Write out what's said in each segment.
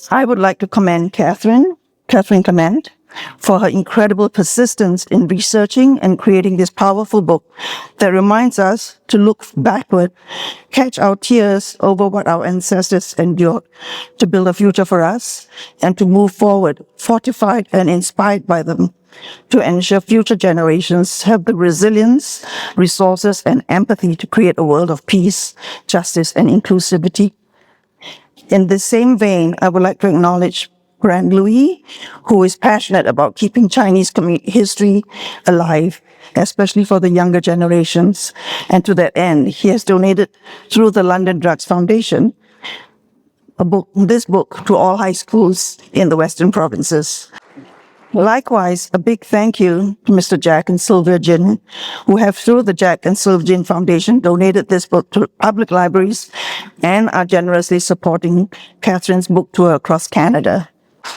I would like to commend Catherine Clement, for her incredible persistence in researching and creating this powerful book that reminds us to look backward, catch our tears over what our ancestors endured to build a future for us, and to move forward, fortified and inspired by them, to ensure future generations have the resilience, resources, and empathy to create a world of peace, justice, and inclusivity. In the same vein, I would like to acknowledge Grand Louis, who is passionate about keeping Chinese history alive, especially for the younger generations. And to that end, he has donated through the London Drugs Foundation this book to all high schools in the Western provinces. Likewise, a big thank you to Mr. Jack and Sylvia Jin, who have, through the Jack and Sylvia Jin Foundation, donated this book to public libraries and are generously supporting Catherine's book tour across Canada.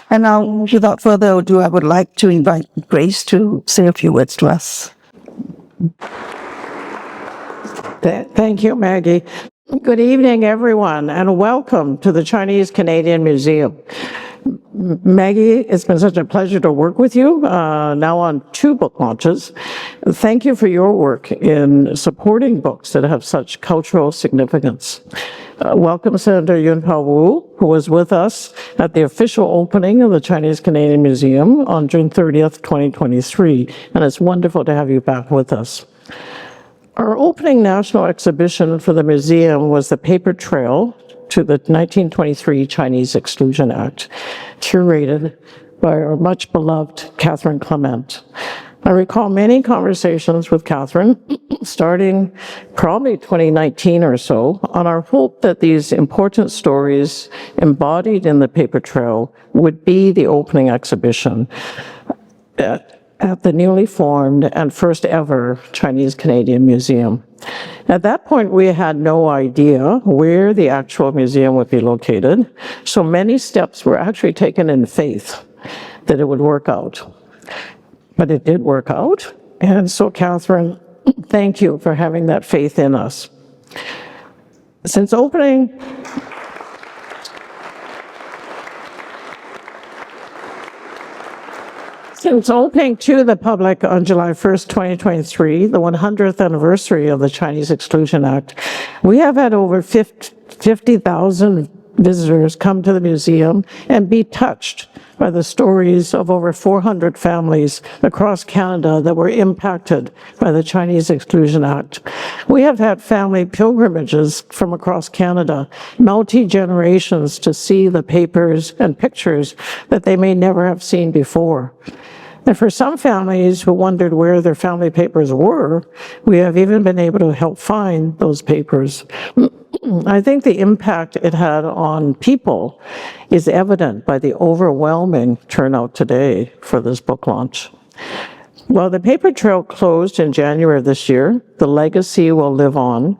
And now, without further ado, I would like to invite Grace to say a few words to us. Thank you, Maggie. Good evening, everyone, and welcome to the Chinese Canadian Museum. Maggie, it's been such a pleasure to work with you, now on 2 book launches. Thank you for your work in supporting books that have such cultural significance. Welcome Senator Yucho, who was with us at the official opening of the Chinese Canadian Museum on June 30th, 2023, and it's wonderful to have you back with us. Our opening national exhibition for the museum was the paper trail to the 1923 Chinese Exclusion Act, curated by our much beloved Catherine Clement. I recall many conversations with Catherine, starting probably 2019 or so, on our hope that these important stories embodied in the paper trail would be the opening exhibition at the newly formed and first ever Chinese Canadian Museum. At that point, we had no idea where the actual museum would be located, so many steps were actually taken in faith that it would work out. But it did work out, and so Catherine, thank you for having that faith in us. Since opening to the public on July 1st, 2023, the 100th anniversary of the Chinese Exclusion Act, we have had over 50,000 visitors come to the museum and be touched by the stories of over 400 families across Canada that were impacted by the Chinese Exclusion Act. We have had family pilgrimages from across Canada, multi-generations, to see the papers and pictures that they may never have seen before. And for some families who wondered where their family papers were, we have even been able to help find those papers. I think the impact it had on people is evident by the overwhelming turnout today for this book launch. While the paper trail closed in January of this year, the legacy will live on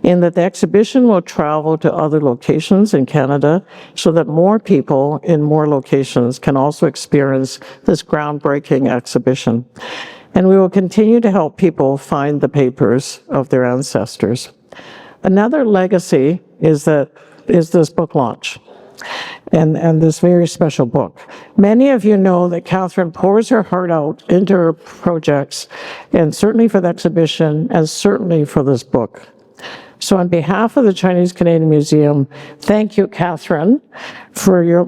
in that the exhibition will travel to other locations in Canada so that more people in more locations can also experience this groundbreaking exhibition. And we will continue to help people find the papers of their ancestors. Another legacy is this book launch and this very special book. Many of you know that Catherine pours her heart out into her projects, and certainly for the exhibition and certainly for this book. So on behalf of the Chinese Canadian Museum, thank you, Catherine, for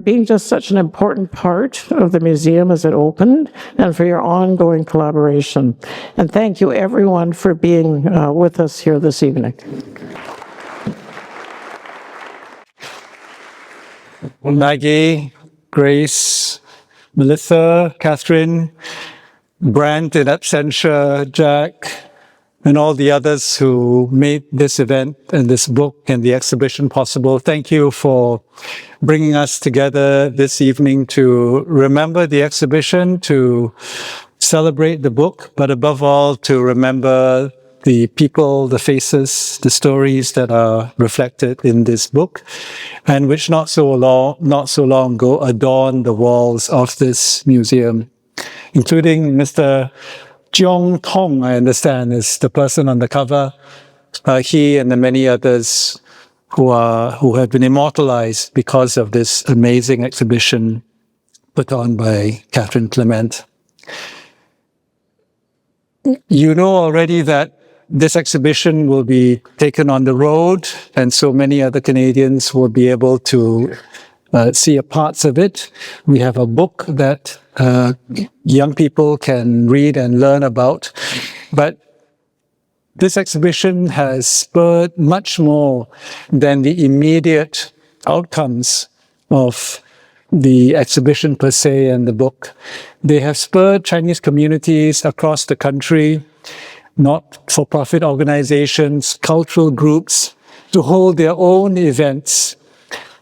being just such an important part of the museum as it opened, and for your ongoing collaboration. And thank you, everyone, for being with us here this evening. Maggie, Grace, Melissa, Catherine, Brent in absentia, Jack, and all the others who made this event and this book and the exhibition possible. Thank you for bringing us together this evening to remember the exhibition, to celebrate the book, but above all, to remember the people, the faces, the stories that are reflected in this book, and which not so long ago adorned the walls of this museum, including Mr. Jiong Tong, I understand, is the person on the cover. He and the many others who have been immortalized because of this amazing exhibition put on by Catherine Clement. You know already that this exhibition will be taken on the road, and so many other Canadians will be able to see a parts of it. We have a book that young people can read and learn about. But this exhibition has spurred much more than the immediate outcomes of the exhibition per se and the book. They have spurred Chinese communities across the country, not-for-profit organizations, cultural groups, to hold their own events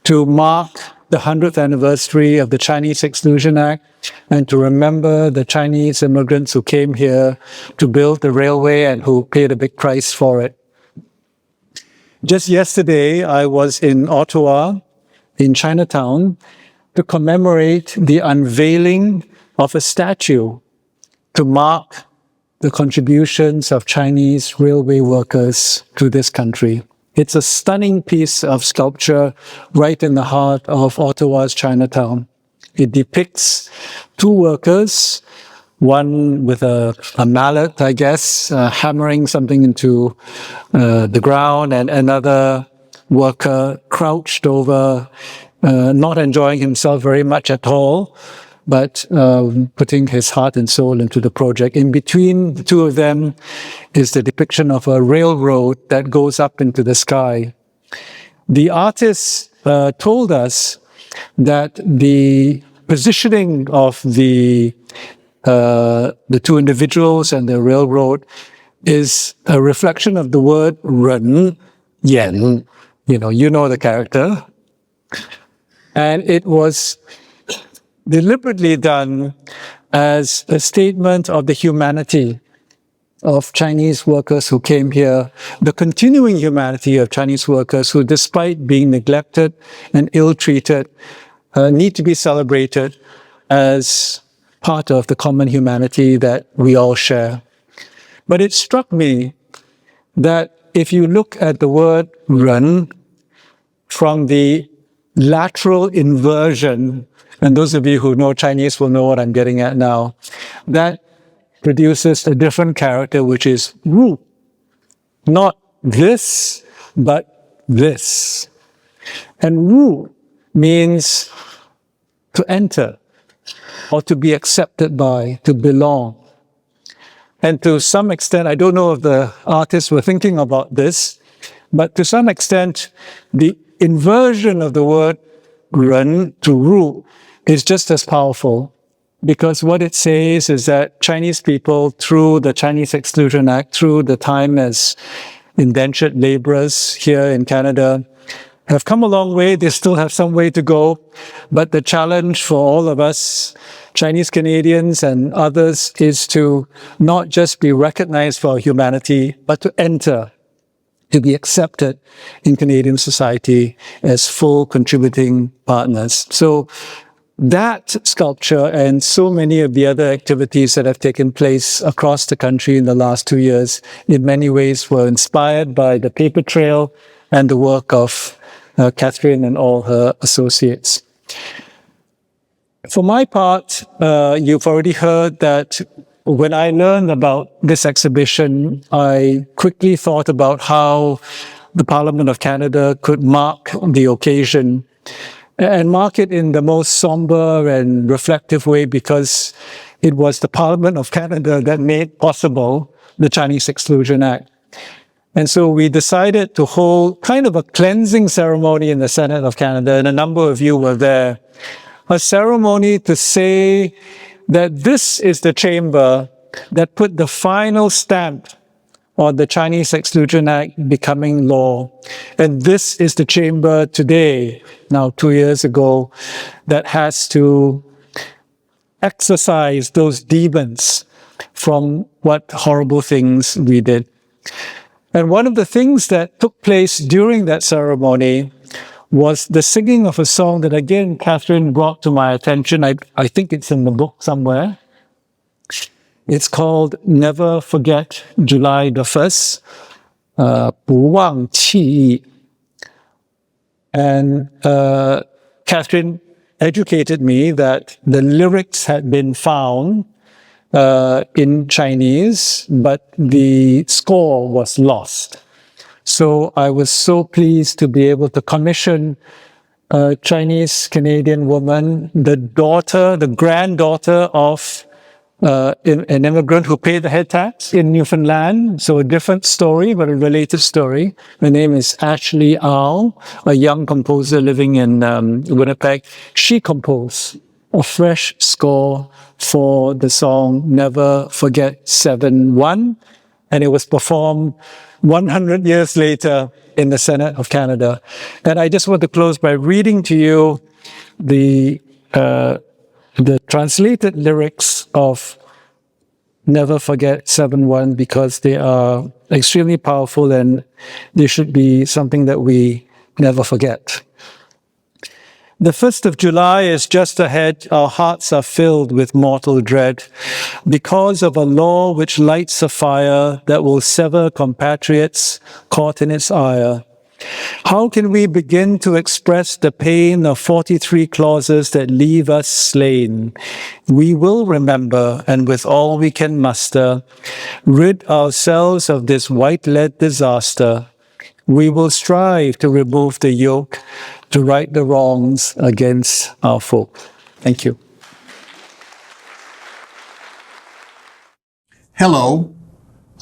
to mark the 100th anniversary of the Chinese Exclusion Act and to remember the Chinese immigrants who came here to build the railway and who paid a big price for it. Just yesterday, I was in Ottawa, in Chinatown, to commemorate the unveiling of a statue to mark the contributions of Chinese railway workers to this country. It's a stunning piece of sculpture right in the heart of Ottawa's Chinatown. It depicts two workers, one with a mallet, I guess, hammering something into the ground, and another worker crouched over, not enjoying himself very much at all, but putting his heart and soul into the project. In between the two of them is the depiction of a railroad that goes up into the sky. The artist told us that the positioning of the two individuals and the railroad is a reflection of the word ren, yen. You know the character. And it was deliberately done as a statement of the humanity of Chinese workers who came here, the continuing humanity of Chinese workers who, despite being neglected and ill-treated, need to be celebrated as part of the common humanity that we all share. But it struck me that if you look at the word ren from the lateral inversion, and those of you who know Chinese will know what I'm getting at now, that produces a different character, which is ru. Not this, but this. And ru means to enter, or to be accepted by, to belong. And to some extent, I don't know if the artists were thinking about this, but to some extent, the inversion of the word ren to ru is just as powerful, because what it says is that Chinese people, through the Chinese Exclusion Act, through the time as indentured laborers here in Canada, have come a long way. They still have some way to go. But the challenge for all of us, Chinese Canadians and others, is to not just be recognized for our humanity, but to enter, to be accepted in Canadian society as full contributing partners. So that sculpture and so many of the other activities that have taken place across the country in the last 2 years, in many ways were inspired by the paper trail and the work of Catherine and all her associates. For my part, you've already heard that when I learned about this exhibition, I quickly thought about how the Parliament of Canada could mark the occasion, and mark it in the most somber and reflective way, because it was the Parliament of Canada that made possible the Chinese Exclusion Act. And so we decided to hold kind of a cleansing ceremony in the Senate of Canada, and a number of you were there. A ceremony to say that this is the chamber that put the final stamp on the Chinese Exclusion Act becoming law. And this is the chamber today, now 2 years ago, that has to exorcise those demons from what horrible things we did. And one of the things that took place during that ceremony was the singing of a song that, again, Catherine brought to my attention. I think it's in the book somewhere. It's called Never Forget July the 1st, 不忘记忆. And Catherine educated me that the lyrics had been found in Chinese, but the score was lost. So I was so pleased to be able to commission a Chinese Canadian woman, the granddaughter of an immigrant who paid the head tax in Newfoundland. So a different story, but a related story. Her name is Ashley Au, a young composer living in Winnipeg. She composed a fresh score for the song Never Forget 7-1, and it was performed 100 years later in the Senate of Canada. And I just want to close by reading to you the translated lyrics of Never Forget 7-1, because they are extremely powerful and they should be something that we never forget. The 1st of July is just ahead. Our hearts are filled with mortal dread because of a law which lights a fire that will sever compatriots caught in its ire. How can we begin to express the pain of 43 clauses that leave us slain? We will remember, and with all we can muster, rid ourselves of this white-lead disaster. We will strive to remove the yoke, to right the wrongs against our folk. Thank you. Hello.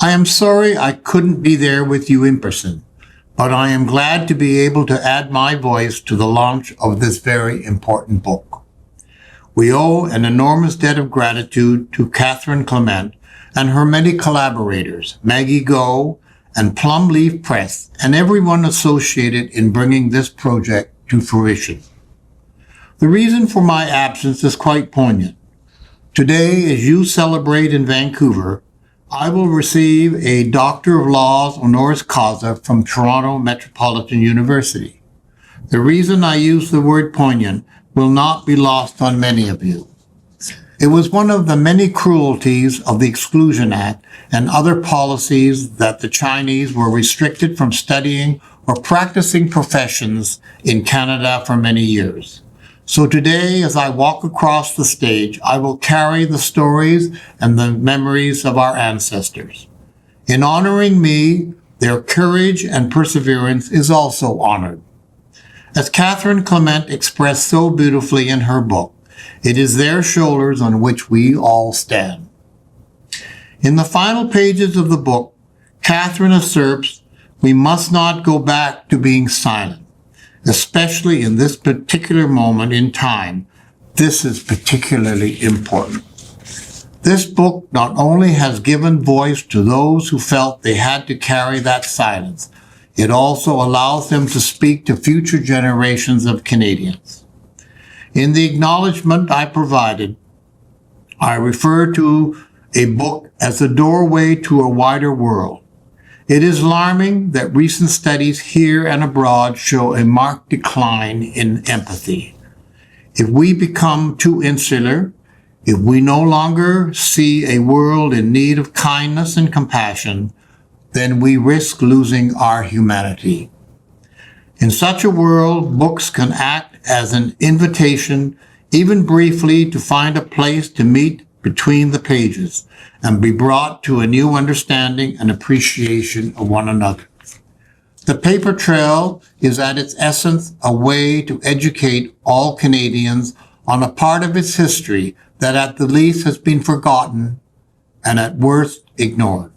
I am sorry I couldn't be there with you in person, but I am glad to be able to add my voice to the launch of this very important book. We owe an enormous debt of gratitude to Catherine Clement and her many collaborators, Maggie Go and Plum Leaf Press, and everyone associated in bringing this project to fruition. The reason for my absence is quite poignant. Today, as you celebrate in Vancouver, I will receive a Doctor of Laws honoris causa from Toronto Metropolitan University. The reason I use the word poignant will not be lost on many of you. It was one of the many cruelties of the Exclusion Act and other policies that the Chinese were restricted from studying or practicing professions in Canada for many years. So today, as I walk across the stage, I will carry the stories and the memories of our ancestors. In honoring me, their courage and perseverance is also honored. As Catherine Clement expressed so beautifully in her book, it is their shoulders on which we all stand. In the final pages of the book, Catherine asserts we must not go back to being silent, especially in this particular moment in time. This is particularly important. This book not only has given voice to those who felt they had to carry that silence, it also allows them to speak to future generations of Canadians. In the acknowledgement I provided, I refer to a book as a doorway to a wider world. It is alarming that recent studies here and abroad show a marked decline in empathy. If we become too insular, if we no longer see a world in need of kindness and compassion, then we risk losing our humanity. In such a world, books can act as an invitation, even briefly, to find a place to meet between the pages and be brought to a new understanding and appreciation of one another. The paper trail is at its essence a way to educate all Canadians on a part of its history that at the least has been forgotten and at worst ignored.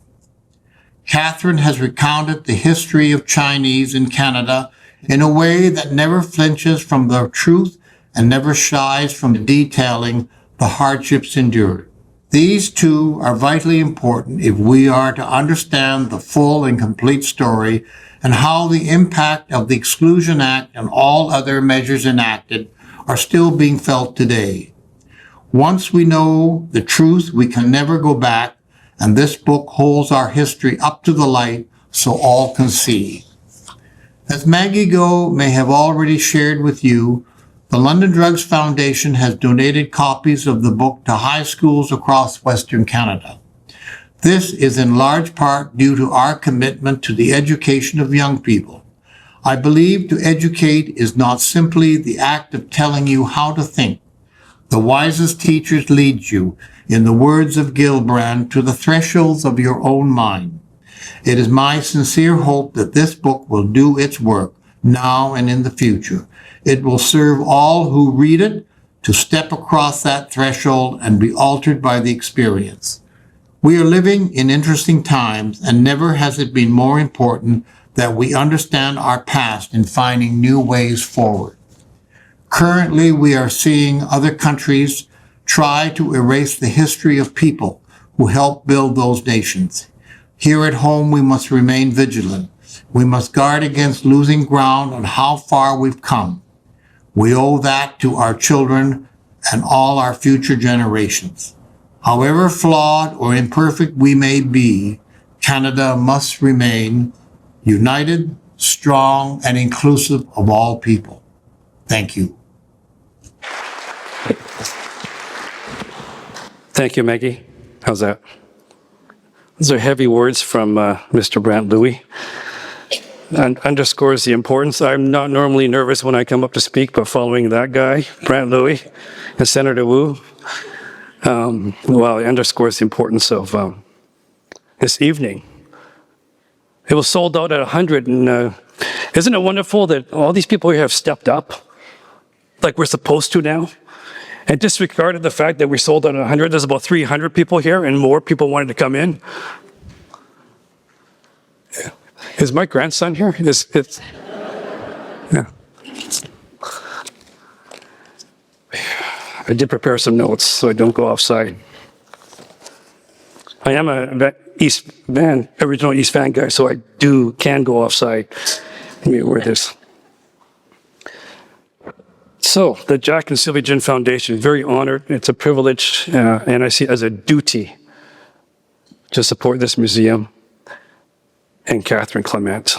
Catherine has recounted the history of Chinese in Canada in a way that never flinches from the truth and never shies from detailing the hardships endured. These two are vitally important if we are to understand the full and complete story and how the impact of the Exclusion Act and all other measures enacted are still being felt today. Once we know the truth, we can never go back, and this book holds our history up to the light so all can see. As Maggie Go may have already shared with you, the London Drugs Foundation has donated copies of the book to high schools across Western Canada. This is in large part due to our commitment to the education of young people. I believe to educate is not simply the act of telling you how to think. The wisest teachers lead you, in the words of Gillibrand, to the thresholds of your own mind. It is my sincere hope that this book will do its work now and in the future. It will serve all who read it to step across that threshold and be altered by the experience. We are living in interesting times, and never has it been more important that we understand our past in finding new ways forward. Currently, we are seeing other countries try to erase the history of people who helped build those nations. Here at home, we must remain vigilant. We must guard against losing ground on how far we've come. We owe that to our children and all our future generations. However flawed or imperfect we may be, Canada must remain united, strong, and inclusive of all people. Thank you. Thank you, Maggie. How's that? Those are heavy words from Mr. Brant Louis. And underscores the importance. I'm not normally nervous when I come up to speak, but following that guy, Brant Louis, and Senator Wu, well, it underscores the importance of this evening. It was sold out at 100, and isn't it wonderful that all these people here have stepped up, like we're supposed to now, and disregarded the fact that we sold out at 100. There's about 300 people here, and more people wanted to come in. Is my grandson here? Yeah. I did prepare some notes so I don't go offside. I am a original East Van guy, so I can go offside. Let me wear this. So, the Jack and Sylvia Jin Foundation, very honored. It's a privilege, and I see it as a duty to support this museum and Catherine Clement.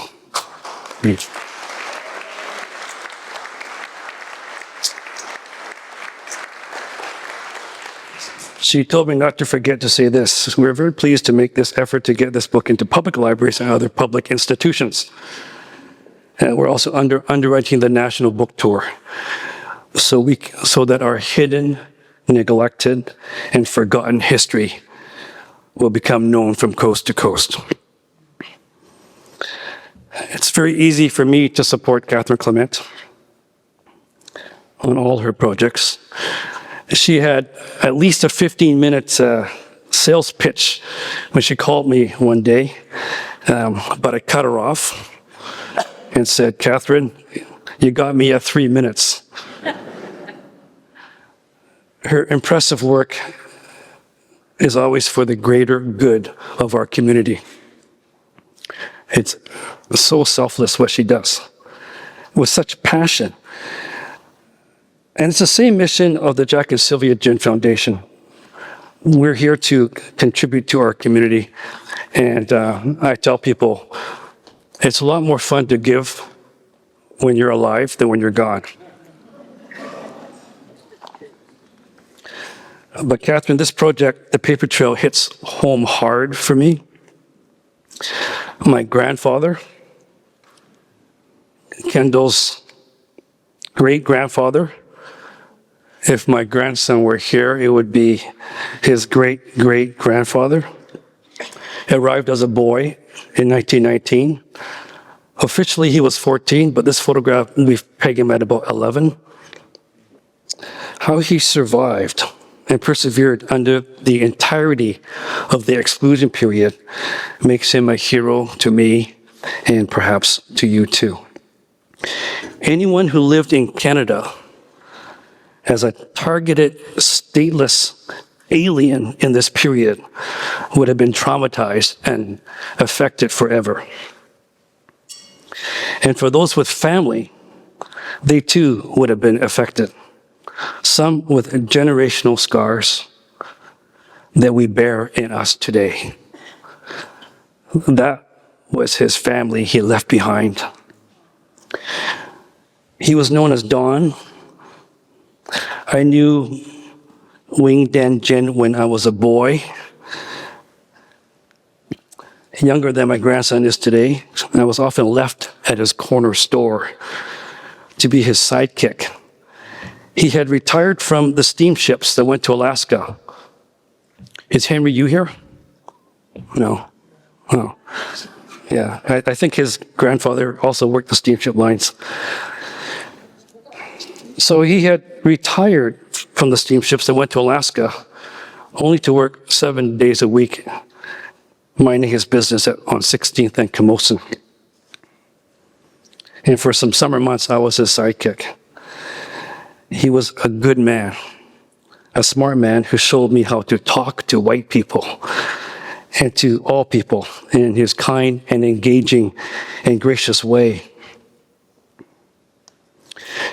She told me not to forget to say this. We're very pleased to make this effort to get this book into public libraries and other public institutions. And we're also underwriting the National Book Tour so that our hidden, neglected, and forgotten history will become known from coast to coast. It's very easy for me to support Catherine Clement on all her projects. She had at least a 15-minute sales pitch when she called me one day, but I cut her off and said, "Catherine, you got me at 3 minutes." Her impressive work is always for the greater good of our community. It's so selfless what she does, with such passion. And it's the same mission of the Jack and Sylvia Jin Foundation. We're here to contribute to our community. And I tell people, it's a lot more fun to give when you're alive than when you're gone. But Catherine, this project, the paper trail, hits home hard for me. My grandfather, Kendall's great-grandfather, if my grandson were here, it would be his great-great-grandfather. Arrived as a boy in 1919. Officially, he was 14, but this photograph, we peg him at about 11. How he survived and persevered under the entirety of the exclusion period makes him a hero to me and perhaps to you too. Anyone who lived in Canada as a targeted, stateless alien in this period would have been traumatized and affected forever. And for those with family, they too would have been affected. Some with generational scars that we bear in us today. That was his family he left behind. He was known as Don. I knew Wing Dan Jin when I was a boy, younger than my grandson is today. I was often left at his corner store to be his sidekick. He had retired from the steamships that went to Alaska. Is Henry, you here? No. Oh. Yeah, I think his grandfather also worked the steamship lines. So he had retired from the steamships that went to Alaska, only to work 7 days a week, minding his business on 16th and Camosun. And for some summer months, I was his sidekick. He was a good man, a smart man who showed me how to talk to white people and to all people in his kind and engaging and gracious way.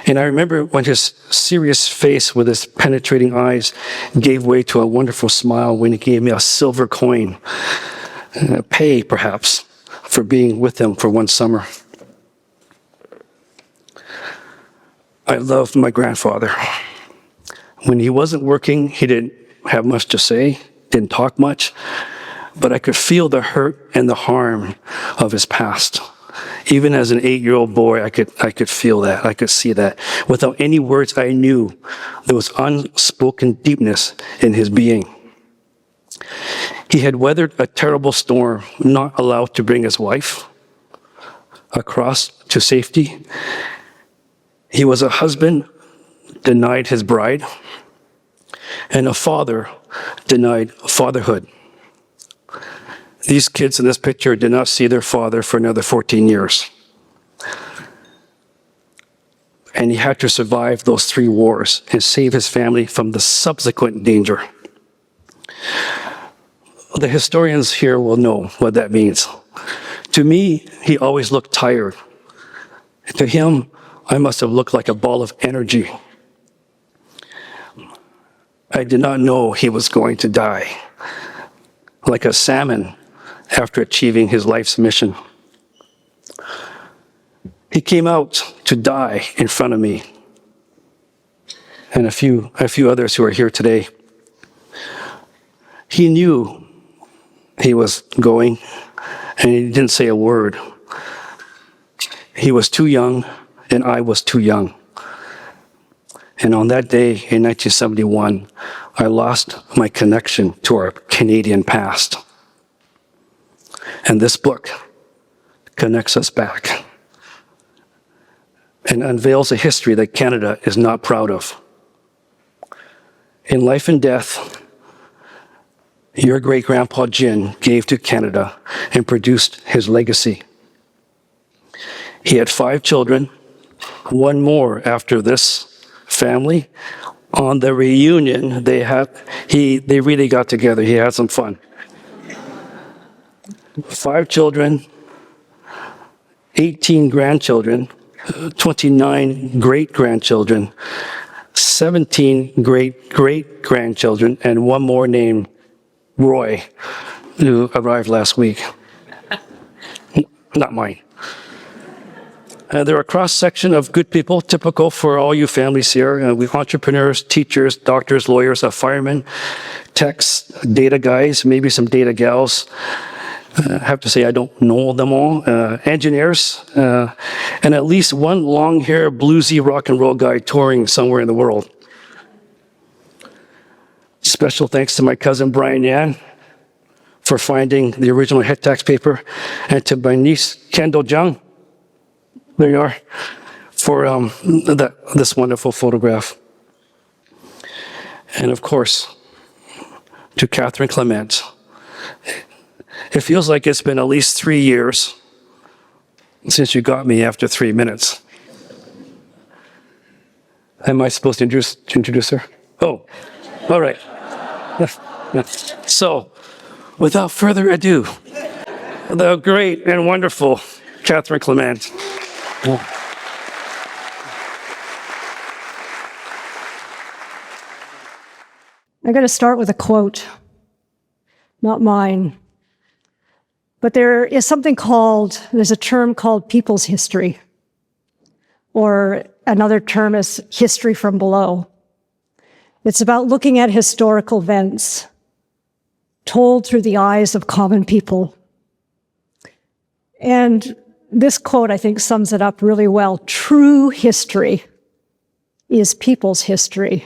And I remember when his serious face with his penetrating eyes gave way to a wonderful smile when he gave me a silver coin, pay perhaps, for being with him for one summer. I loved my grandfather. When he wasn't working, he didn't have much to say, didn't talk much, but I could feel the hurt and the harm of his past. Even as an 8-year-old boy, I could feel that. I could see that. Without any words, I knew there was unspoken deepness in his being. He had weathered a terrible storm, not allowed to bring his wife across to safety. He was a husband denied his bride, and a father denied fatherhood. These kids in this picture did not see their father for another 14 years. And he had to survive those 3 wars and save his family from the subsequent danger. The historians here will know what that means. To me, he always looked tired. To him, I must have looked like a ball of energy. I did not know he was going to die, like a salmon after achieving his life's mission. He came out to die in front of me and a few others who are here today. He knew he was going, and he didn't say a word. He was too young, and I was too young. And on that day in 1971, I lost my connection to our Canadian past. And this book connects us back and unveils a history that Canada is not proud of. In life and death, your great-grandpa Jin gave to Canada and produced his legacy. He had 5 children, one more after this family. On the reunion, they really got together. He had some fun. 5 children, 18 grandchildren, 29 great-grandchildren, 17 great-great-grandchildren, and one more named Roy, who arrived last week. Not mine. They're a cross-section of good people, typical for all you families here. We have entrepreneurs, teachers, doctors, lawyers, firemen, techs, data guys, maybe some data gals. I have to say I don't know them all. Engineers, and at least one long-haired, bluesy rock and roll guy touring somewhere in the world. Special thanks to my cousin Brian Yan for finding the original head tax paper, and to my niece Kendall Jung, there you are, for this wonderful photograph. And of course, to Catherine Clement. It feels like it's been at least 3 years since you got me after 3 minutes. Am I supposed to introduce her? Oh, all right. So, without further ado, the great and wonderful Catherine Clement. I'm going to start with a quote, not mine. But there's a term called people's history, or another term is history from below. It's about looking at historical events told through the eyes of common people. And this quote, I think, sums it up really well. True history is people's history,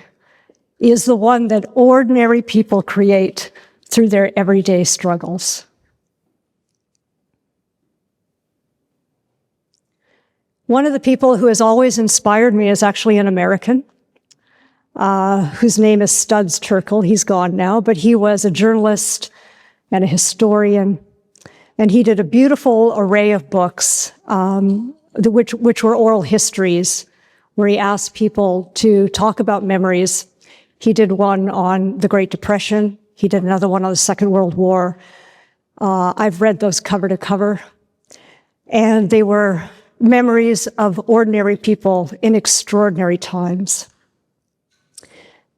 is the one that ordinary people create through their everyday struggles. One of the people who has always inspired me is actually an American, whose name is Studs Terkel. He's gone now, but he was a journalist and a historian, and he did a beautiful array of books, which were oral histories, where he asked people to talk about memories. He did one on the Great Depression. He did another one on the Second World War. I've read those cover to cover, and they were memories of ordinary people in extraordinary times.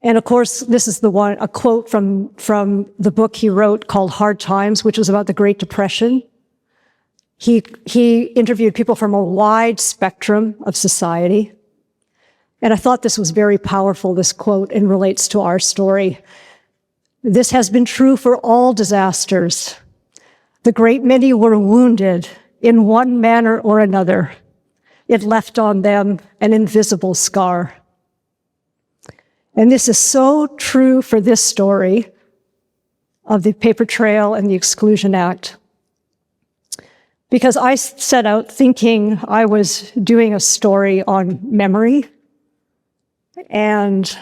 And of course, this is a quote from the book he wrote called Hard Times, which was about the Great Depression. He interviewed people from a wide spectrum of society. And I thought this was very powerful, this quote, and relates to our story. This has been true for all disasters. The great many were wounded in one manner or another. It left on them an invisible scar. And this is so true for this story of the paper trail and the Exclusion Act. Because I set out thinking I was doing a story on memory, and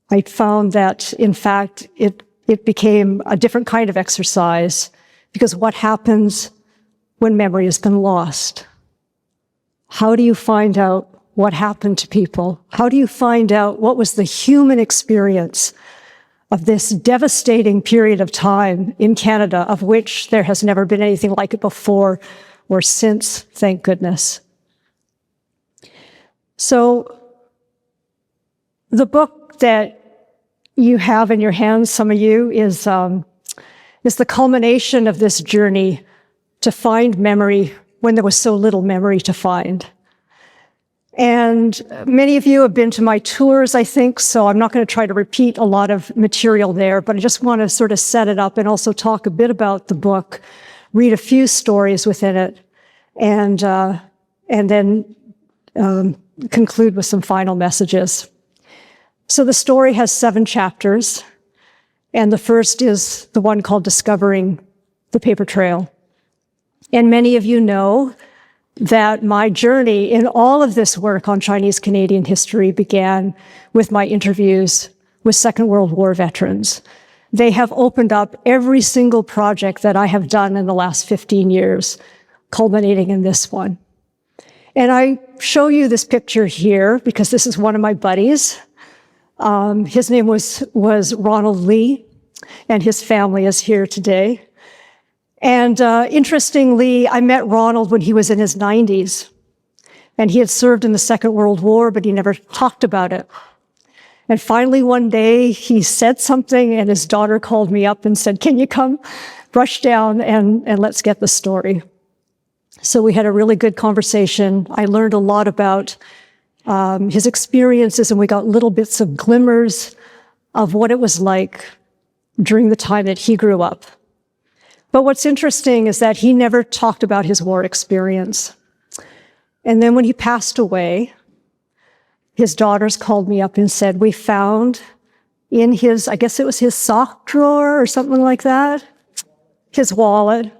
I found that, in fact, it became a different kind of exercise, because what happens when memory has been lost? How do you find out what happened to people? How do you find out what was the human experience of this devastating period of time in Canada, of which there has never been anything like it before or since, thank goodness? So the book that you have in your hands, some of you, is the culmination of this journey to find memory when there was so little memory to find. And many of you have been to my tours, I think, so I'm not going to try to repeat a lot of material there, but I just want to sort of set it up and also talk a bit about the book, read a few stories within it, and then conclude with some final messages. So the story has 7 chapters, and the first is the one called Discovering the Paper Trail. And many of you know that my journey in all of this work on Chinese Canadian history began with my interviews with Second World War veterans. They have opened up every single project that I have done in the last 15 years, culminating in this one. And I show you this picture here because this is one of my buddies. His name was Ronald Lee, and his family is here today. And interestingly, I met Ronald when he was in his 90s, and he had served in the Second World War, but he never talked about it. And finally, one day, he said something, and his daughter called me up and said, "Can you come brush down and let's get the story?" So we had a really good conversation. I learned a lot about his experiences, and we got little bits of glimmers of what it was like during the time that he grew up. But what's interesting is that he never talked about his war experience. And then when he passed away, his daughters called me up and said, "We found in his, I guess it was his sock drawer or something like that, his wallet,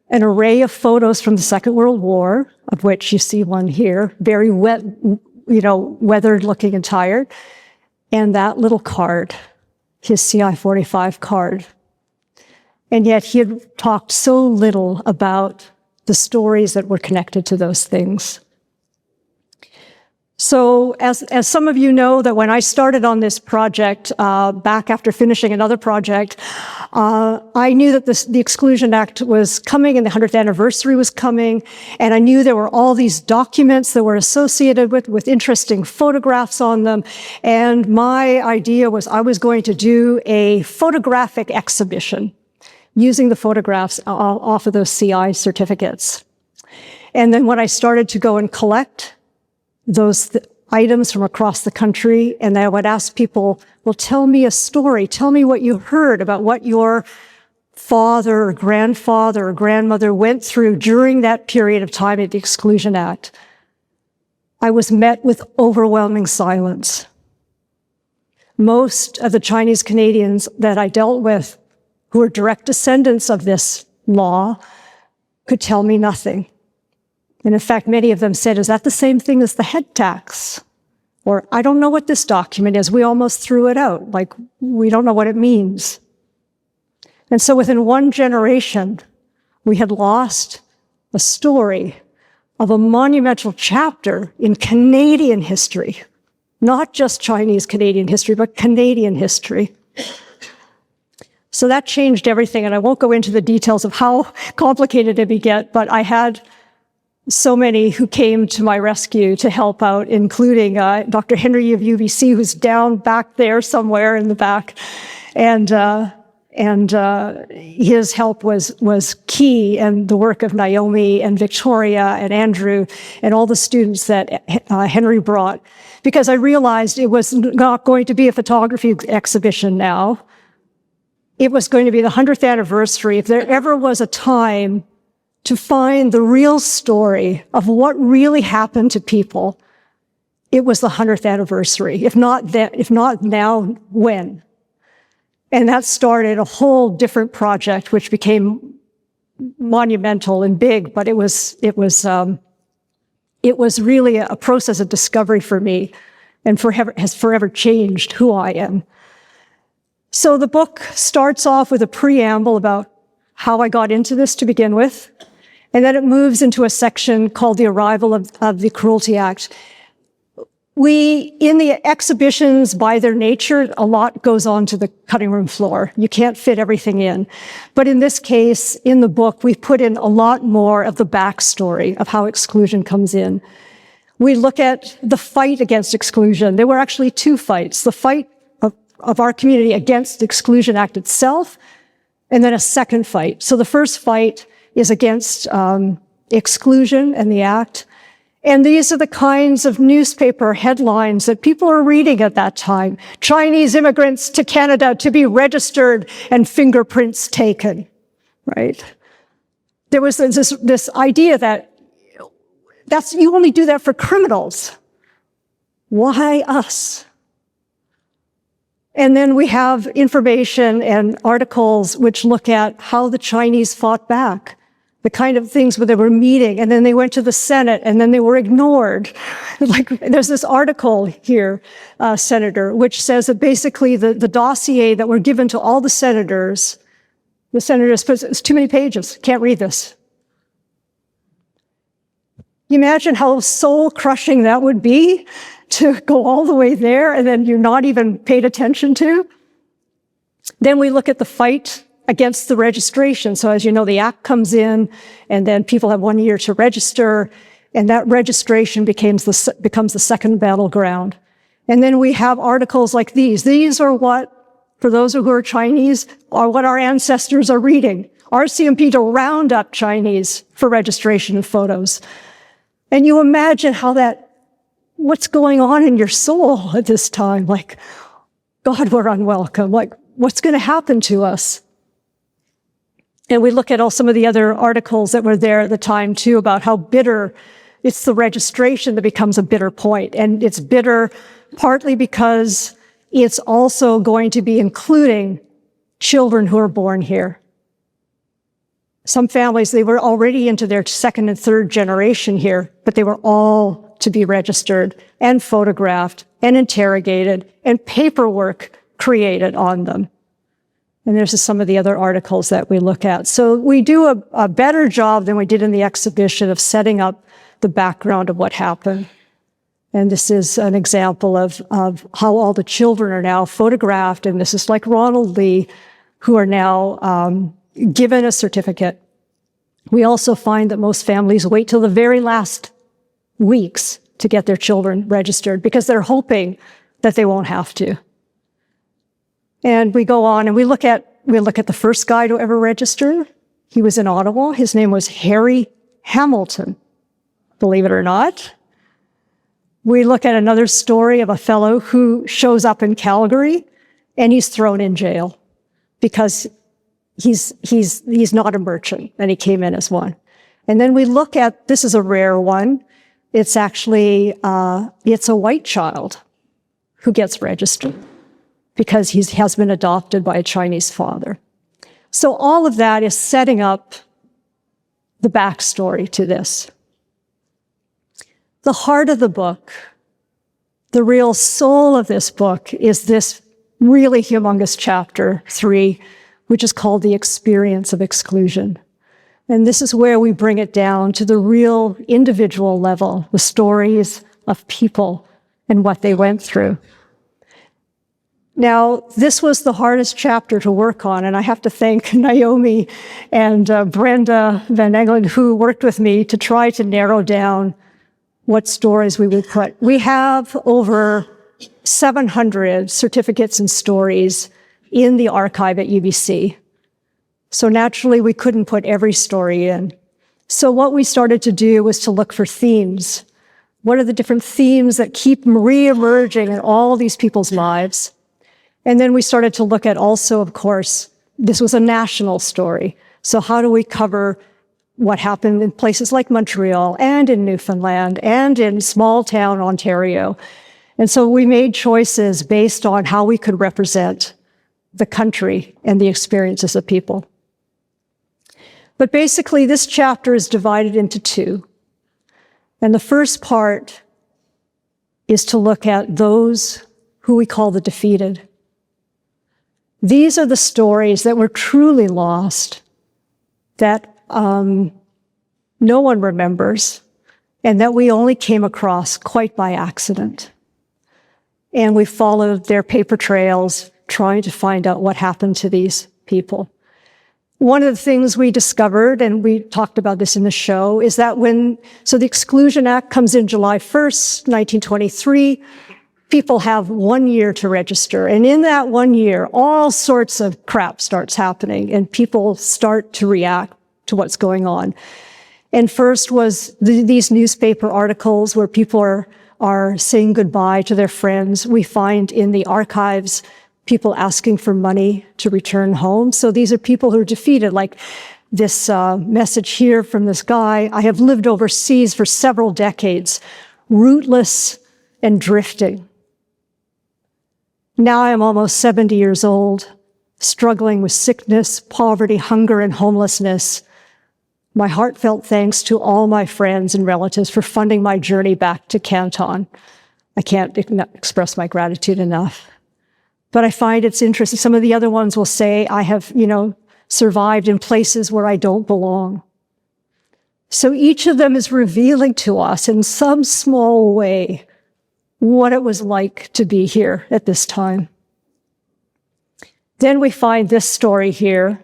an array of photos from the Second World War," of which you see one here, very wet, weathered looking and tired, and that little card, his CI-45 card. And yet he had talked so little about the stories that were connected to those things. So as some of you know, that when I started on this project, back after finishing another project, I knew that the Exclusion Act was coming and the 100th anniversary was coming. And I knew there were all these documents that were associated with interesting photographs on them. And my idea was I was going to do a photographic exhibition using the photographs off of those CI certificates. And then when I started to go and collect those items from across the country, and I would ask people, well, tell me a story. Tell me what you heard about what your father or grandfather or grandmother went through during that period of time at the Exclusion Act, I was met with overwhelming silence. Most of the Chinese Canadians that I dealt with, who are direct descendants of this law, could tell me nothing. And in fact, many of them said, is that the same thing as the head tax? Or, I don't know what this document is. We almost threw it out. Like, we don't know what it means. And so within one generation, we had lost a story of a monumental chapter in Canadian history. Not just Chinese Canadian history, but Canadian history. So that changed everything, and I won't go into the details of how complicated it would get, but I had so many who came to my rescue to help out, including Dr. Henry of UBC, who's down back there somewhere in the back, and his help was key, and the work of Naomi and Victoria and Andrew and all the students that Henry brought, because I realized it was not going to be a photography exhibition now. It was going to be the 100th anniversary. If there ever was a time to find the real story of what really happened to people, it was the 100th anniversary. If not now, when? And that started a whole different project, which became monumental and big, but it was really a process of discovery for me, and has forever changed who I am. So the book starts off with a preamble about how I got into this to begin with, and then it moves into a section called The Arrival of the Cruelty Act. In the exhibitions, by their nature, a lot goes on to the cutting room floor. You can't fit everything in. But in this case, in the book, we've put in a lot more of the backstory of how exclusion comes in. We look at the fight against exclusion. There were actually two fights: the fight of our community against the Exclusion Act itself, and then a second fight. So the first fight is against exclusion and the act. And these are the kinds of newspaper headlines that people are reading at that time. Chinese immigrants to Canada to be registered and fingerprints taken, right? There was this idea that you only do that for criminals. Why us? And then we have information and articles which look at how the Chinese fought back, the kind of things where they were meeting, and then they went to the Senate, and then they were ignored. Like, there's this article here, Senator, which says that basically the dossier that were given to all the senators put, it's too many pages, can't read this. You imagine how soul-crushing that would be, to go all the way there and then you're not even paid attention to. Then we look at the fight against the registration. So as you know, the act comes in, and then people have 1 year to register, and that registration becomes the second battleground. And then we have articles like these. These are what, for those who are Chinese, are what our ancestors are reading. RCMP to round up Chinese for registration of photos. And you imagine what's going on in your soul at this time? Like, God, we're unwelcome. Like, what's going to happen to us? And we look at some of the other articles that were there at the time, too, about how bitter it's the registration that becomes a bitter point. And it's bitter partly because it's also going to be including children who are born here. Some families, they were already into their second and third generation here, but they were all to be registered and photographed and interrogated and paperwork created on them. And there's just some of the other articles that we look at. So we do a better job than we did in the exhibition of setting up the background of what happened. And this is an example of how all the children are now photographed. And this is like Ronald Lee, who are now given a certificate. We also find that most families wait till the very last weeks to get their children registered because they're hoping that they won't have to. And we go on and we look at the first guy to ever register. He was in Ottawa. His name was Harry Hamilton, believe it or not. We look at another story of a fellow who shows up in Calgary and he's thrown in jail because he's not a merchant, and he came in as one. And then we look at, this is a rare one. It's actually, it's a white child who gets registered because he has been adopted by a Chinese father. So all of that is setting up the backstory to this. The heart of the book, the real soul of this book, is this really humongous chapter 3, which is called The Experience of Exclusion. And this is where we bring it down to the real individual level, the stories of people and what they went through. Now, this was the hardest chapter to work on, and I have to thank Naomi and Brenda Van Engelen, who worked with me to try to narrow down what stories we would put. We have over 700 certificates and stories in the archive at UBC. So naturally, we couldn't put every story in. So what we started to do was to look for themes. What are the different themes that keep re-emerging in all these people's lives? And then we started to look at also, of course, this was a national story. So how do we cover what happened in places like Montreal and in Newfoundland and in small town Ontario? And so we made choices based on how we could represent the country and the experiences of people. But basically, this chapter is divided into 2. And the first part is to look at those who we call the defeated. These are the stories that were truly lost, that no one remembers, and that we only came across quite by accident. And we followed their paper trails, trying to find out what happened to these people. One of the things we discovered, and we talked about this in the show, is that so the Exclusion Act comes in July 1st, 1923, people have 1 year to register. And in that 1 year, all sorts of crap starts happening, and people start to react to what's going on. And first was these newspaper articles where people are saying goodbye to their friends. We find in the archives people asking for money to return home. So these are people who are defeated, like this message here from this guy. I have lived overseas for several decades, rootless and drifting. Now I am almost 70 years old, struggling with sickness, poverty, hunger, and homelessness. My heartfelt thanks to all my friends and relatives for funding my journey back to Canton. I can't express my gratitude enough. But I find it's interesting. Some of the other ones will say, I have, survived in places where I don't belong. So each of them is revealing to us in some small way what it was like to be here at this time. Then we find this story here.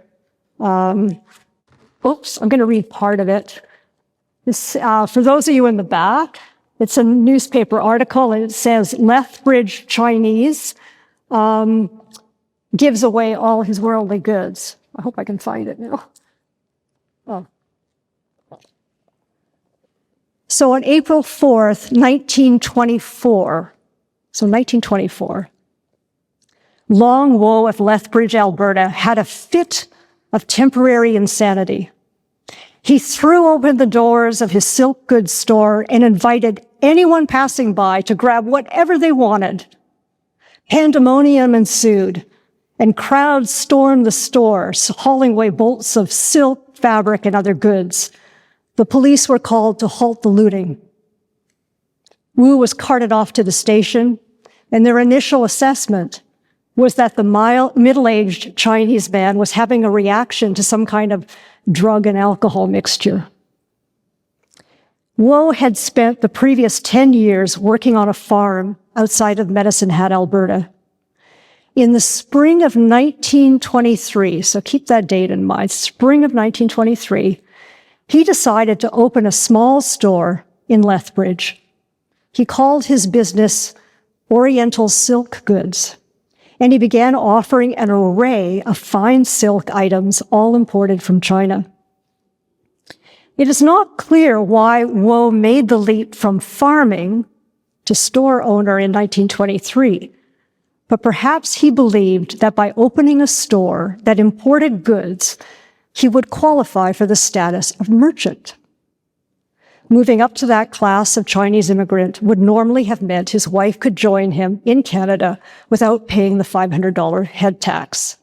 Oops, I'm going to read part of it. This, for those of you in the back, it's a newspaper article, and it says, Lethbridge Chinese gives away all his worldly goods. I hope I can find it now. Oh. So on April 4th, 1924, Long Wo of Lethbridge, Alberta, had a fit of temporary insanity. He threw open the doors of his silk goods store and invited anyone passing by to grab whatever they wanted. Pandemonium ensued, and crowds stormed the store, hauling away bolts of silk, fabric, and other goods. The police were called to halt the looting. Wu was carted off to the station, and their initial assessment was that the middle-aged Chinese man was having a reaction to some kind of drug and alcohol mixture. Wu had spent the previous 10 years working on a farm outside of Medicine Hat, Alberta. In the spring of 1923, so keep that date in mind, spring of 1923, he decided to open a small store in Lethbridge. He called his business Oriental Silk Goods, and he began offering an array of fine silk items, all imported from China. It is not clear why Wu made the leap from farming to store owner in 1923, but perhaps he believed that by opening a store that imported goods, he would qualify for the status of merchant. Moving up to that class of Chinese immigrant would normally have meant his wife could join him in Canada without paying the $500 head tax.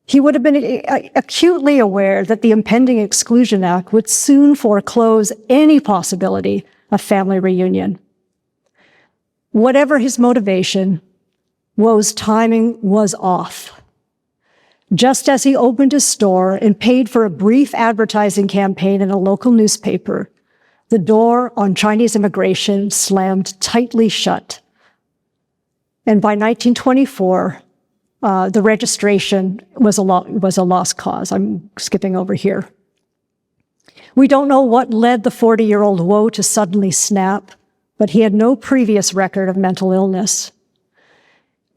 He would have been acutely aware that the impending Exclusion Act would soon foreclose any possibility of family reunion. Whatever his motivation, Woe's timing was off. Just as he opened his store and paid for a brief advertising campaign in a local newspaper, the door on Chinese immigration slammed tightly shut. And by 1924, the registration was a lost cause. I'm skipping over here. We don't know what led the 40-year-old Woe to suddenly snap, but he had no previous record of mental illness.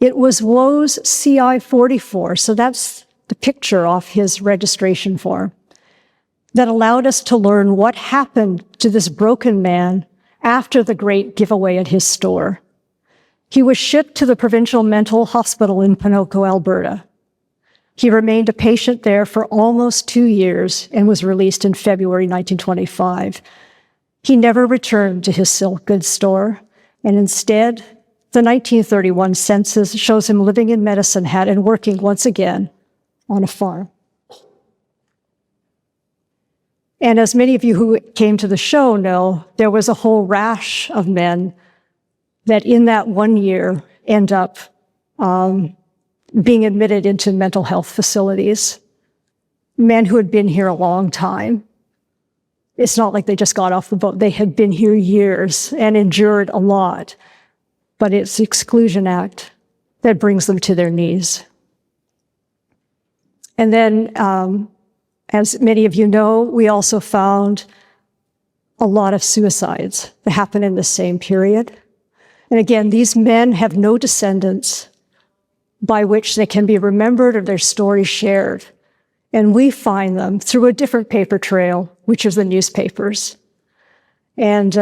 It was Woe's CI-44, so that's the picture off his registration form, that allowed us to learn what happened to this broken man after the great giveaway at his store. He was shipped to the provincial mental hospital in Ponoco, Alberta. He remained a patient there for almost 2 years and was released in February 1925. He never returned to his silk goods store, and instead, the 1931 census shows him living in Medicine Hat and working once again on a farm. And as many of you who came to the show know, there was a whole rash of men that in that 1 year end up being admitted into mental health facilities. Men who had been here a long time. It's not like they just got off the boat. They had been here years and endured a lot. But it's the Exclusion Act that brings them to their knees. And then, as many of you know, we also found a lot of suicides that happened in the same period. And again, these men have no descendants by which they can be remembered or their stories shared. And we find them through a different paper trail, which is the newspapers. And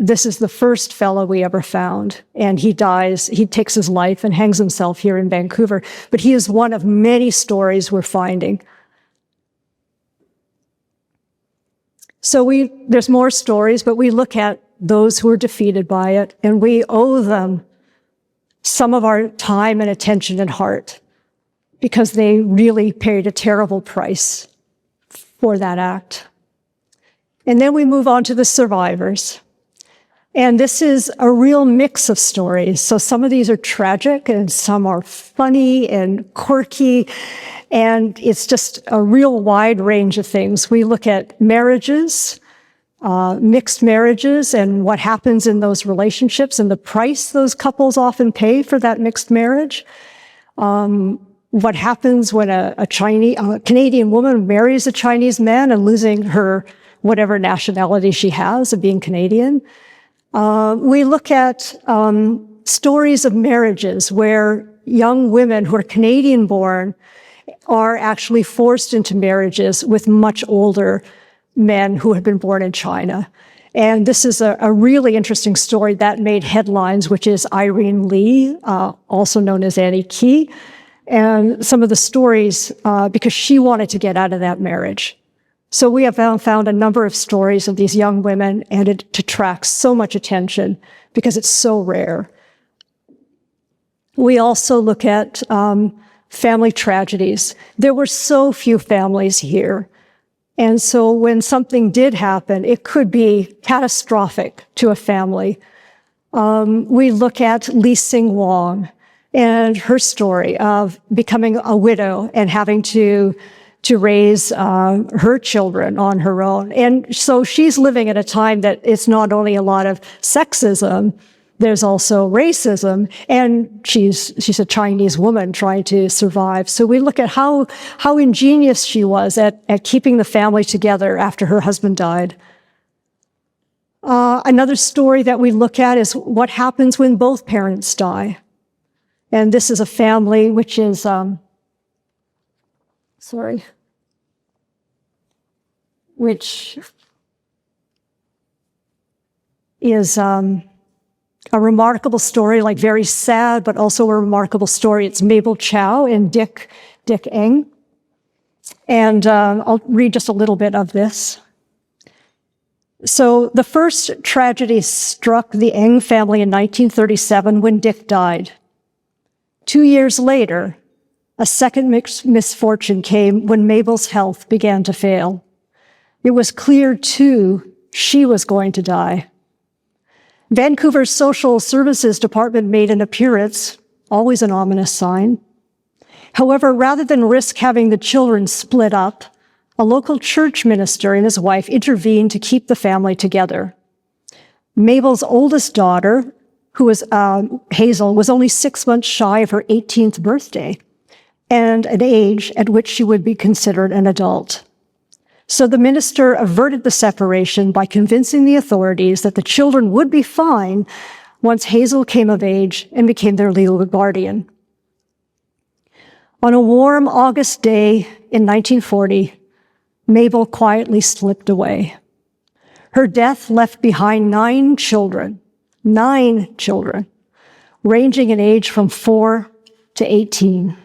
this is the first fellow we ever found. And he dies, he takes his life and hangs himself here in Vancouver. But he is one of many stories we're finding. So there's more stories, but we look at those who are defeated by it, and we owe them some of our time and attention and heart because they really paid a terrible price for that act. And then we move on to the survivors. And this is a real mix of stories. So some of these are tragic and some are funny and quirky. And it's just a real wide range of things. We look at marriages, mixed marriages, and what happens in those relationships and the price those couples often pay for that mixed marriage. What happens when a Canadian woman marries a Chinese man and losing her whatever nationality she has of being Canadian. We look at stories of marriages where young women who are Canadian-born are actually forced into marriages with much older men who had been born in China. And this is a really interesting story that made headlines, which is Irene Lee, also known as Annie Key, and some of the stories because she wanted to get out of that marriage. So we have found a number of stories of these young women, and it attracts so much attention because it's so rare. We also look at family tragedies. There were so few families here. And so when something did happen, it could be catastrophic to a family. We look at Lee Sing Wong and her story of becoming a widow and having to raise her children on her own. And so she's living at a time that it's not only a lot of sexism, there's also racism, and she's a Chinese woman trying to survive. So we look at how ingenious she was at keeping the family together after her husband died. Another story that we look at is what happens when both parents die. And this is a family which is, which is A remarkable story, like very sad, but also a remarkable story. It's Mabel Chow and Dick Eng. And I'll read just a little bit of this. So the first tragedy struck the Eng family in 1937 when Dick died. 2 years later, a second misfortune came when Mabel's health began to fail. It was clear, too, she was going to die. Vancouver's Social Services Department made an appearance, always an ominous sign. However, rather than risk having the children split up, a local church minister and his wife intervened to keep the family together. Mabel's oldest daughter, who was Hazel, was only 6 months shy of her 18th birthday and an age at which she would be considered an adult. So the minister averted the separation by convincing the authorities that the children would be fine once Hazel came of age and became their legal guardian. On a warm August day in 1940, Mabel quietly slipped away. Her death left behind 9 children, ranging in age from 4 to 18.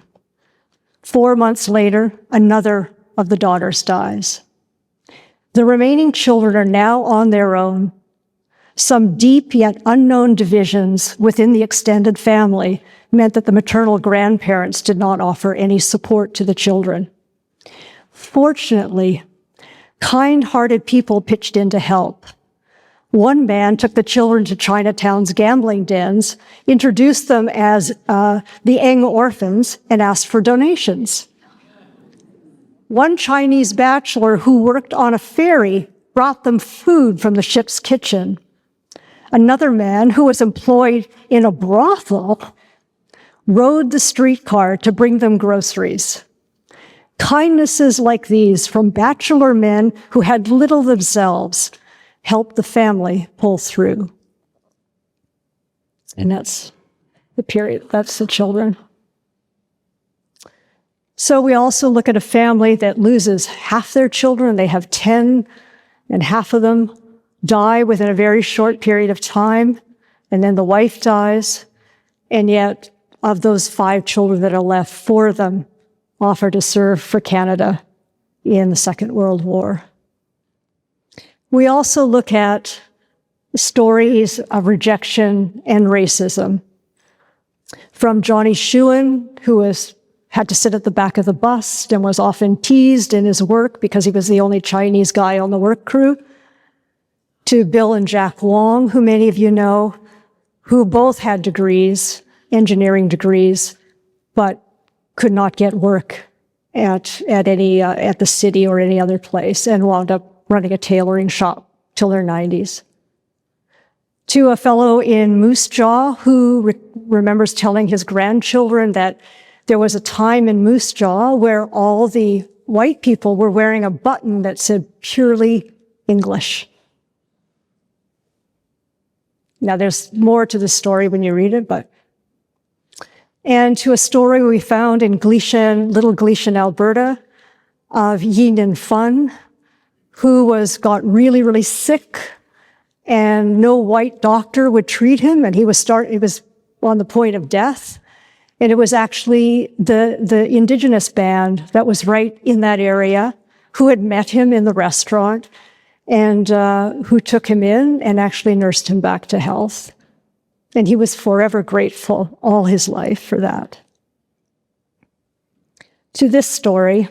4 months later, another of the daughters dies. The remaining children are now on their own. Some deep yet unknown divisions within the extended family meant that the maternal grandparents did not offer any support to the children. Fortunately, kind-hearted people pitched in to help. One man took the children to Chinatown's gambling dens, introduced them as the Eng orphans, and asked for donations. One Chinese bachelor who worked on a ferry brought them food from the ship's kitchen. Another man who was employed in a brothel rode the streetcar to bring them groceries. Kindnesses like these from bachelor men who had little themselves helped the family pull through. And that's the period, that's the children. So we also look at a family that loses half their children. They have 10, and half of them die within a very short period of time. And then the wife dies. And yet, of those 5 children that are left, 4 of them offer to serve for Canada in the Second World War. We also look at stories of rejection and racism. From Johnny Shewan, who had to sit at the back of the bus and was often teased in his work because he was the only Chinese guy on the work crew, to Bill and Jack Wong, who many of you know, who both had degrees, engineering degrees, but could not get work at the city or any other place and wound up running a tailoring shop till their 90s. To a fellow in Moose Jaw who remembers telling his grandchildren that there was a time in Moose Jaw where all the white people were wearing a button that said purely English. Now, there's more to the story when you read it, and to a story we found in Little Gleason, Alberta, of Yin Fun, who got really, really sick, and no white doctor would treat him, and he was on the point of death. And it was actually the Indigenous band that was right in that area who had met him in the restaurant and who took him in and actually nursed him back to health. And he was forever grateful all his life for that. To this story,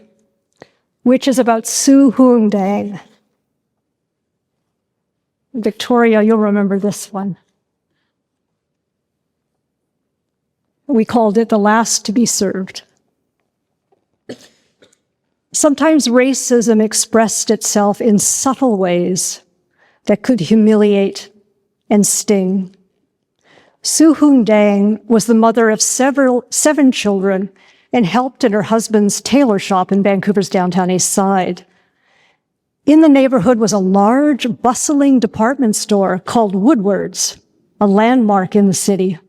which is about Su Hoong Dang. Victoria, you'll remember this one. We called it The Last to be Served. Sometimes racism expressed itself in subtle ways that could humiliate and sting. Su Hoong Dang was the mother of 7 children and helped in her husband's tailor shop in Vancouver's downtown east side. In the neighborhood was a large, bustling department store called Woodward's, a landmark in the city.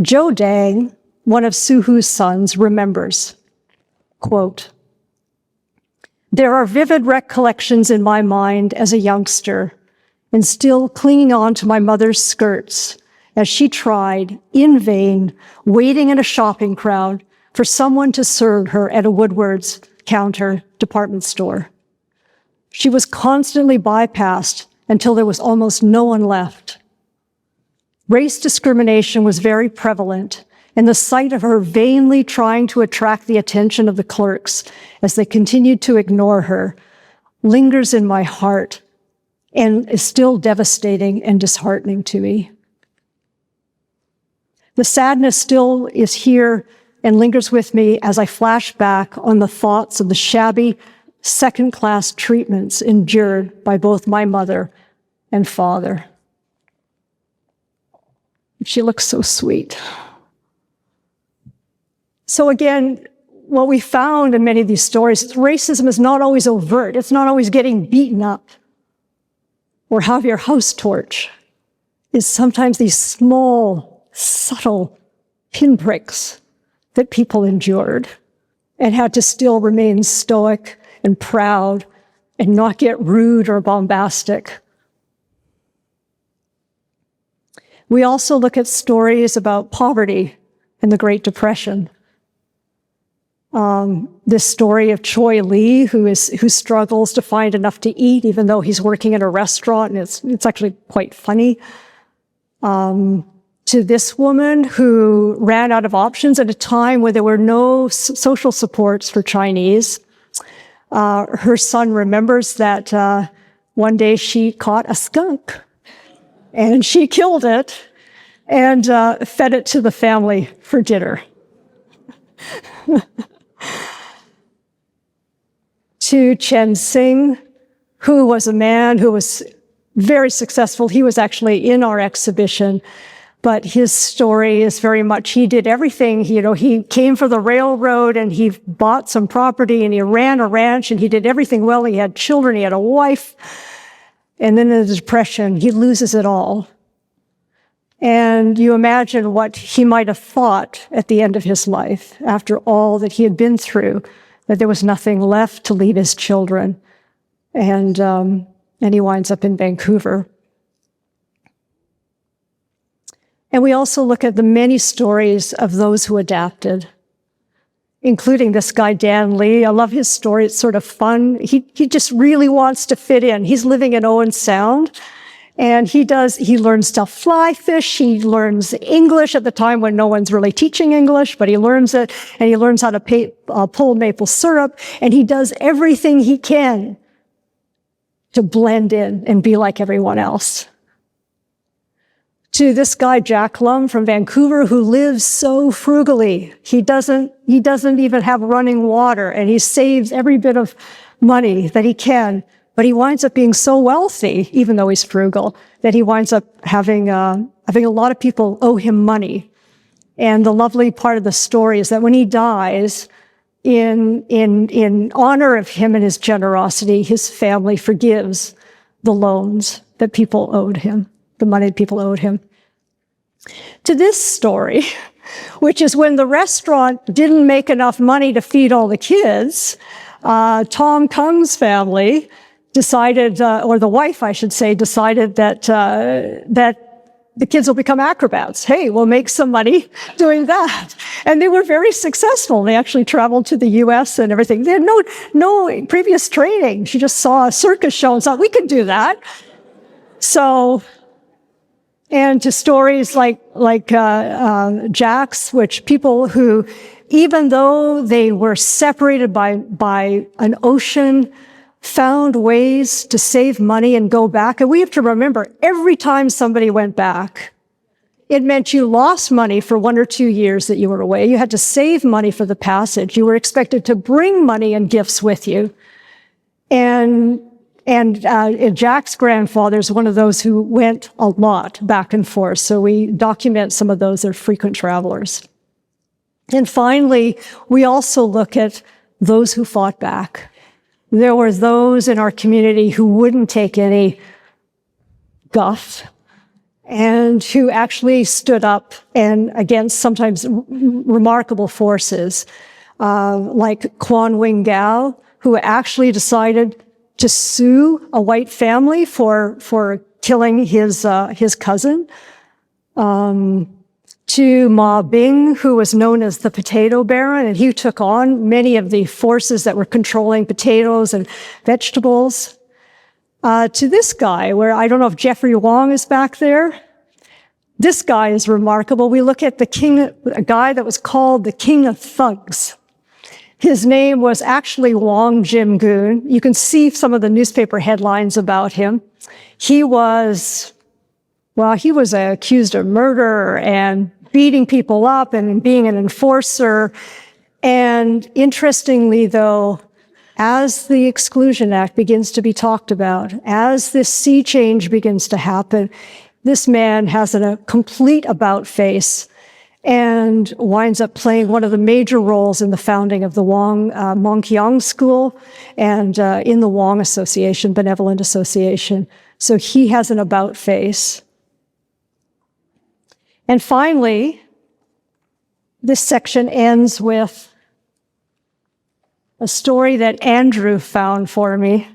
Joe Dang, one of Su Hoo's sons, remembers, quote, "There are vivid recollections in my mind as a youngster and still clinging on to my mother's skirts as she tried, in vain, waiting in a shopping crowd for someone to serve her at a Woodward's counter department store. She was constantly bypassed until there was almost no one left. Race discrimination was very prevalent, and the sight of her vainly trying to attract the attention of the clerks as they continued to ignore her lingers in my heart and is still devastating and disheartening to me. The sadness still is here and lingers with me as I flash back on the thoughts of the shabby, second-class treatments endured by both my mother and father. She looks so sweet. So again, what we found in many of these stories is racism is not always overt. It's not always getting beaten up or have your house torched. It's sometimes these small, subtle pinpricks that people endured and had to still remain stoic and proud and not get rude or bombastic. We also look at stories about poverty and the Great Depression. This story of Choi Lee, who struggles to find enough to eat, even though he's working in a restaurant, and it's actually quite funny. To this woman who ran out of options at a time where there were no social supports for Chinese. Her son remembers that one day she caught a skunk, and she killed it and fed it to the family for dinner. To Chen Sing, who was a man who was very successful. He was actually in our exhibition, but his story is very much, he did everything. He came for the railroad and he bought some property and he ran a ranch and he did everything well. He had children, he had a wife. And then in the Depression, he loses it all. And you imagine what he might have thought at the end of his life, after all that he had been through, that there was nothing left to leave his children. And he winds up in Vancouver. And we also look at the many stories of those who adapted, including this guy, Dan Lee. I love his story. It's sort of fun. He just really wants to fit in. He's living in Owen Sound. And he learns to fly fish. He learns English at the time when no one's really teaching English, but he learns it, and he learns how to pull maple syrup, and he does everything he can to blend in and be like everyone else. To this guy, Jack Lum from Vancouver, who lives so frugally. He doesn't even have running water, and he saves every bit of money that he can. But he winds up being so wealthy, even though he's frugal, that he winds up having a lot of people owe him money. And the lovely part of the story is that when he dies, in honor of him and his generosity, his family forgives the loans that people owed him, the money that people owed him. To this story, which is when the restaurant didn't make enough money to feed all the kids, Tom Kung's family decided, or the wife, I should say, decided that the kids will become acrobats. Hey, we'll make some money doing that. And they were very successful. They actually traveled to the US and everything. They had no previous training. She just saw a circus show and thought, we can do that. So, and to stories like Jack's, which people who, even though they were separated by an ocean, found ways to save money and go back. And we have to remember, every time somebody went back, it meant you lost money for 1 or 2 years that you were away. You had to save money for the passage. You were expected to bring money and gifts with you. And Jack's grandfather is one of those who went a lot back and forth. So we document some of those. They're frequent travelers. And finally, we also look at those who fought back. There were those in our community who wouldn't take any guff and who actually stood up and against sometimes remarkable forces, like Kwan Wing Gao, who actually decided to sue a white family for killing his cousin, to Ma Bing, who was known as the Potato Baron, and he took on many of the forces that were controlling potatoes and vegetables, to this guy, where I don't know if Jeffrey Wong is back there. This guy is remarkable. We look at a guy that was called the King of Thugs. His name was actually Wong Jim Goon. You can see some of the newspaper headlines about him. He was accused of murder and beating people up and being an enforcer. And interestingly, though, as the Exclusion Act begins to be talked about, as this sea change begins to happen, this man has a complete about-face and winds up playing one of the major roles in the founding of the Mongkyang School and in the Wong Association, Benevolent Association. So he has an about-face. And finally, this section ends with a story that Andrew found for me.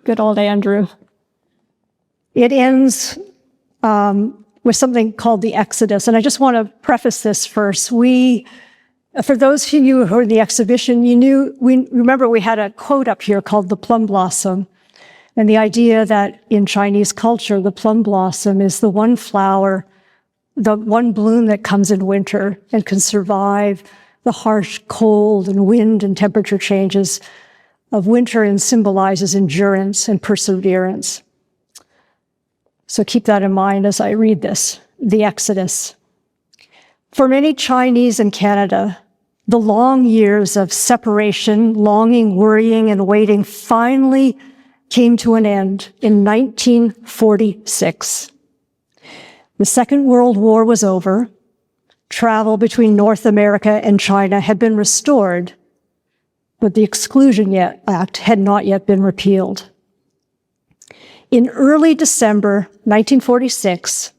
Good old Andrew. It ends with something called the Exodus. And I just want to preface this first. For those of you who were in the exhibition, remember we had a quote up here called the plum blossom. And the idea that in Chinese culture, the plum blossom is the one flower, the one bloom that comes in winter and can survive the harsh cold and wind and temperature changes of winter and symbolizes endurance and perseverance. So keep that in mind as I read this, the Exodus. For many Chinese in Canada, the long years of separation, longing, worrying, and waiting finally came to an end in 1946. The Second World War was over. Travel between North America and China had been restored, but the Exclusion Act had not yet been repealed. In early December 1946,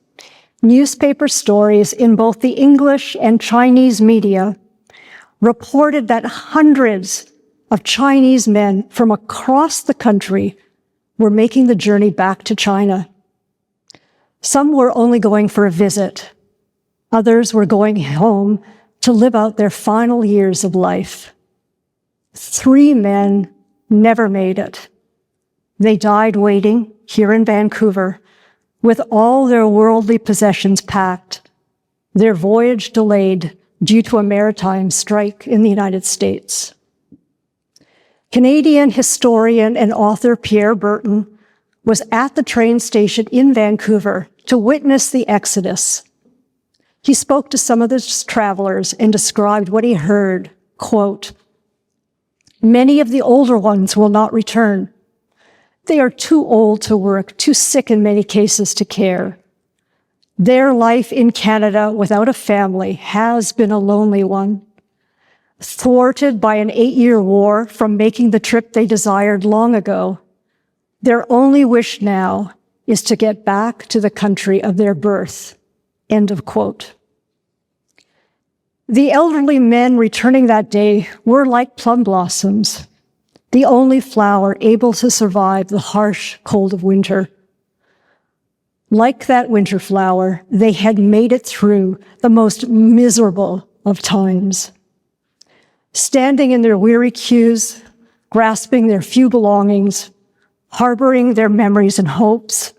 newspaper stories in both the English and Chinese media reported that hundreds of Chinese men from across the country were making the journey back to China. Some were only going for a visit. Others were going home to live out their final years of life. 3 men never made it. They died waiting here in Vancouver with all their worldly possessions packed, their voyage delayed due to a maritime strike in the United States. Canadian historian and author Pierre Burton was at the train station in Vancouver to witness the Exodus. He spoke to some of the travelers and described what he heard, quote, "Many of the older ones will not return. They are too old to work, too sick in many cases to care. Their life in Canada without a family has been a lonely one. Thwarted by an 8-year war from making the trip they desired long ago, their only wish now is to get back to the country of their birth." End of quote. The elderly men returning that day were like plum blossoms, the only flower able to survive the harsh cold of winter. Like that winter flower, they had made it through the most miserable of times. Standing in their weary queues, grasping their few belongings, harboring their memories and hopes,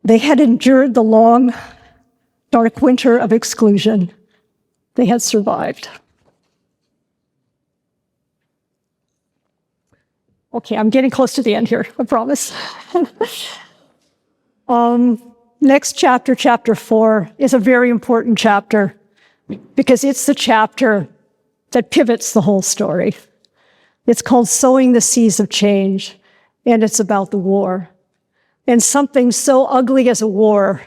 they had endured the long, dark winter of exclusion. They had survived. Okay, I'm getting close to the end here, I promise. Next chapter, chapter 4, is a very important chapter because it's the chapter that pivots the whole story. It's called Sowing the Seeds of Change, and it's about the war. And something so ugly as a war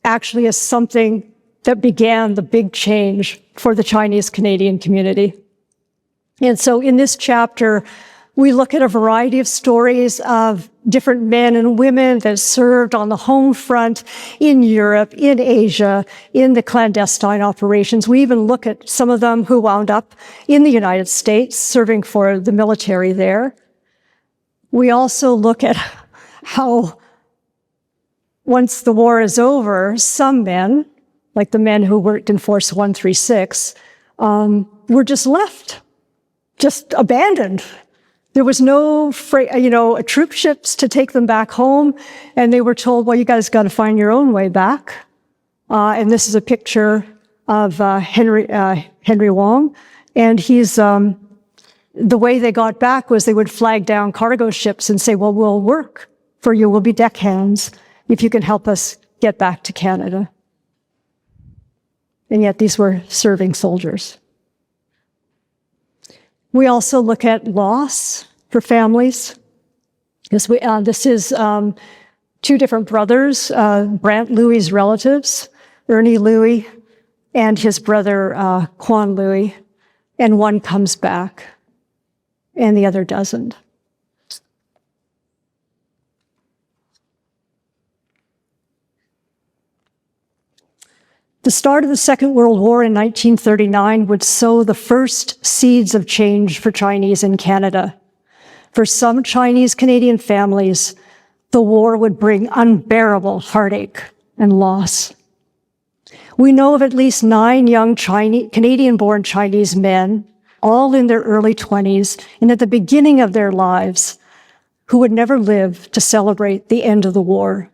actually is something that began the big change for the Chinese Canadian community. And so in this chapter, we look at a variety of stories of different men and women that served on the home front in Europe, in Asia, in the clandestine operations. We even look at some of them who wound up in the United States serving for the military there. We also look at how once the war is over, some men, like the men who worked in Force 136, were just left, just abandoned. There was no, troop ships to take them back home, and they were told, well, you guys got to find your own way back. And this is a picture of Henry Wong, and he's the way they got back was they would flag down cargo ships and say, well, we'll work for you, we'll be deckhands if you can help us get back to Canada. And yet these were serving soldiers. We also look at loss for families. This is two different brothers, Brant Louis' relatives, Ernie Louis and his brother Quan Louis, and one comes back and the other doesn't. The start of the Second World War in 1939 would sow the first seeds of change for Chinese in Canada. For some Chinese Canadian families, the war would bring unbearable heartache and loss. We know of at least 9 young Canadian-born Chinese men, all in their early 20s and at the beginning of their lives, who would never live to celebrate the end of the war.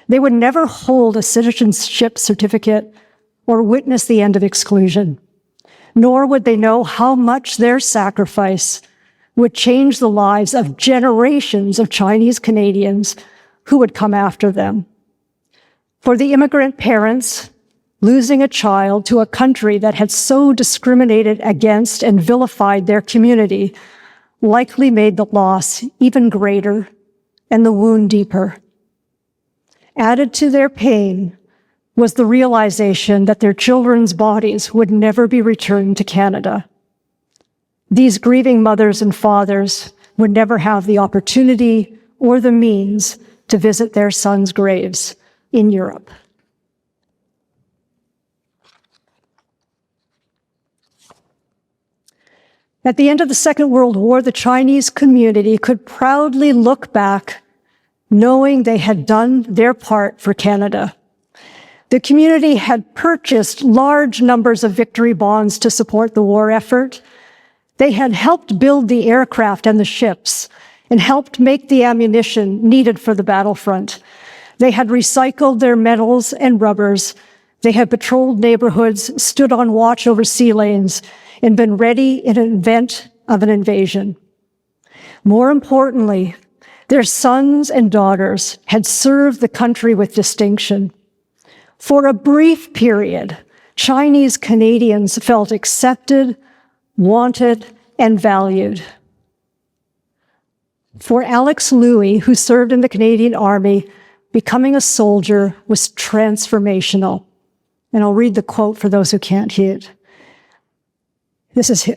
They would never hold a citizenship certificate or witness the end of exclusion, nor would they know how much their sacrifice would change the lives of generations of Chinese Canadians who would come after them. For the immigrant parents, losing a child to a country that had so discriminated against and vilified their community likely made the loss even greater and the wound deeper. Added to their pain was the realization that their children's bodies would never be returned to Canada. These grieving mothers and fathers would never have the opportunity or the means to visit their sons' graves in Europe. At the end of the Second World War, the Chinese community could proudly look back knowing they had done their part for Canada. The community had purchased large numbers of victory bonds to support the war effort. They had helped build the aircraft and the ships and helped make the ammunition needed for the battlefront. They had recycled their metals and rubbers. They had patrolled neighborhoods, stood on watch over sea lanes, and been ready in an event of an invasion. More importantly, their sons and daughters had served the country with distinction. For a brief period, Chinese Canadians felt accepted, wanted, and valued. For Alex Louis, who served in the Canadian Army, becoming a soldier was transformational. And I'll read the quote for those who can't hear it. This is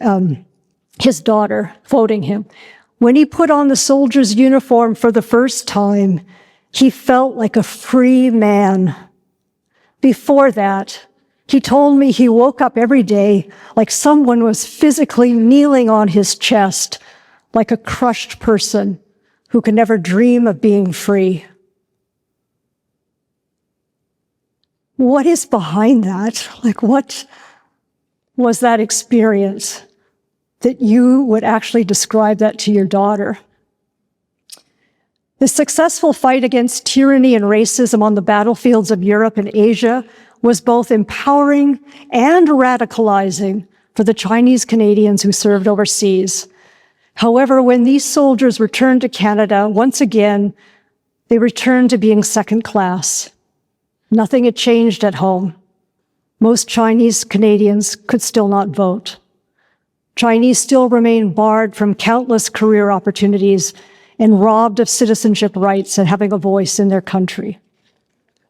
his daughter quoting him. When he put on the soldier's uniform for the first time, he felt like a free man. Before that, he told me he woke up every day like someone was physically kneeling on his chest, like a crushed person who could never dream of being free. What is behind that? Like, what was that experience that you would actually describe that to your daughter? The successful fight against tyranny and racism on the battlefields of Europe and Asia was both empowering and radicalizing for the Chinese Canadians who served overseas. However, when these soldiers returned to Canada, once again, they returned to being second class. Nothing had changed at home. Most Chinese Canadians could still not vote. Chinese still remain barred from countless career opportunities and robbed of citizenship rights and having a voice in their country.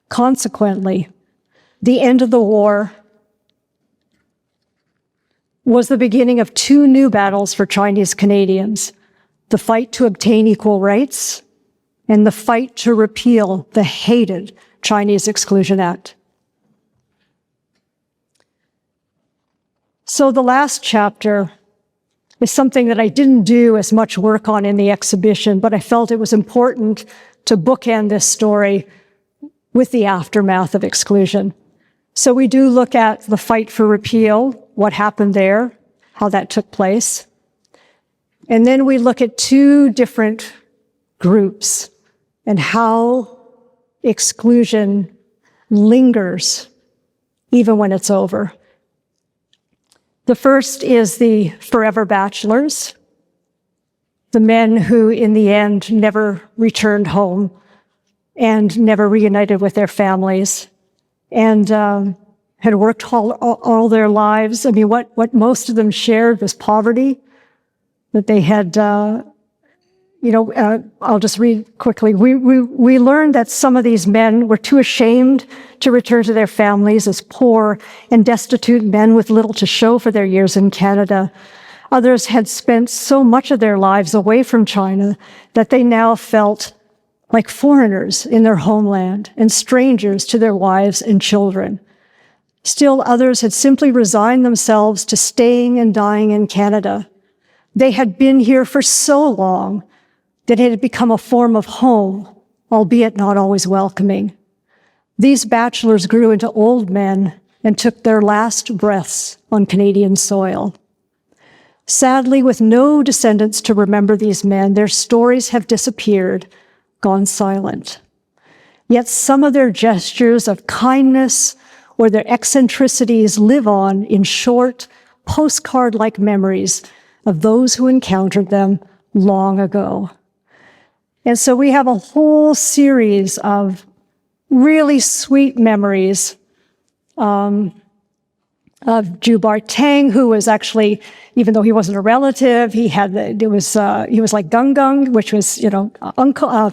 Consequently, the end of the war was the beginning of 2 new battles for Chinese Canadians: the fight to obtain equal rights and the fight to repeal the hated Chinese Exclusion Act. So the last chapter is something that I didn't do as much work on in the exhibition, but I felt it was important to bookend this story with the aftermath of exclusion. So we do look at the fight for repeal, what happened there, how that took place. And then we look at two different groups and how exclusion lingers even when it's over. The first is the forever bachelors, the men who in the end never returned home and never reunited with their families and had worked all their lives. I mean, what most of them shared was poverty, that they had, I'll just read quickly. We learned that some of these men were too ashamed to return to their families as poor and destitute men with little to show for their years in Canada. Others had spent so much of their lives away from China that they now felt like foreigners in their homeland and strangers to their wives and children. Still, others had simply resigned themselves to staying and dying in Canada. They had been here for so long that it had become a form of home, albeit not always welcoming. These bachelors grew into old men and took their last breaths on Canadian soil. Sadly, with no descendants to remember these men, their stories have disappeared, gone silent. Yet some of their gestures of kindness or their eccentricities live on in short, postcard-like memories of those who encountered them long ago. And so we have a whole series of really sweet memories of Jubar Tang, who was actually, even though he wasn't a relative, he was like Gung Gung, which was, uncle,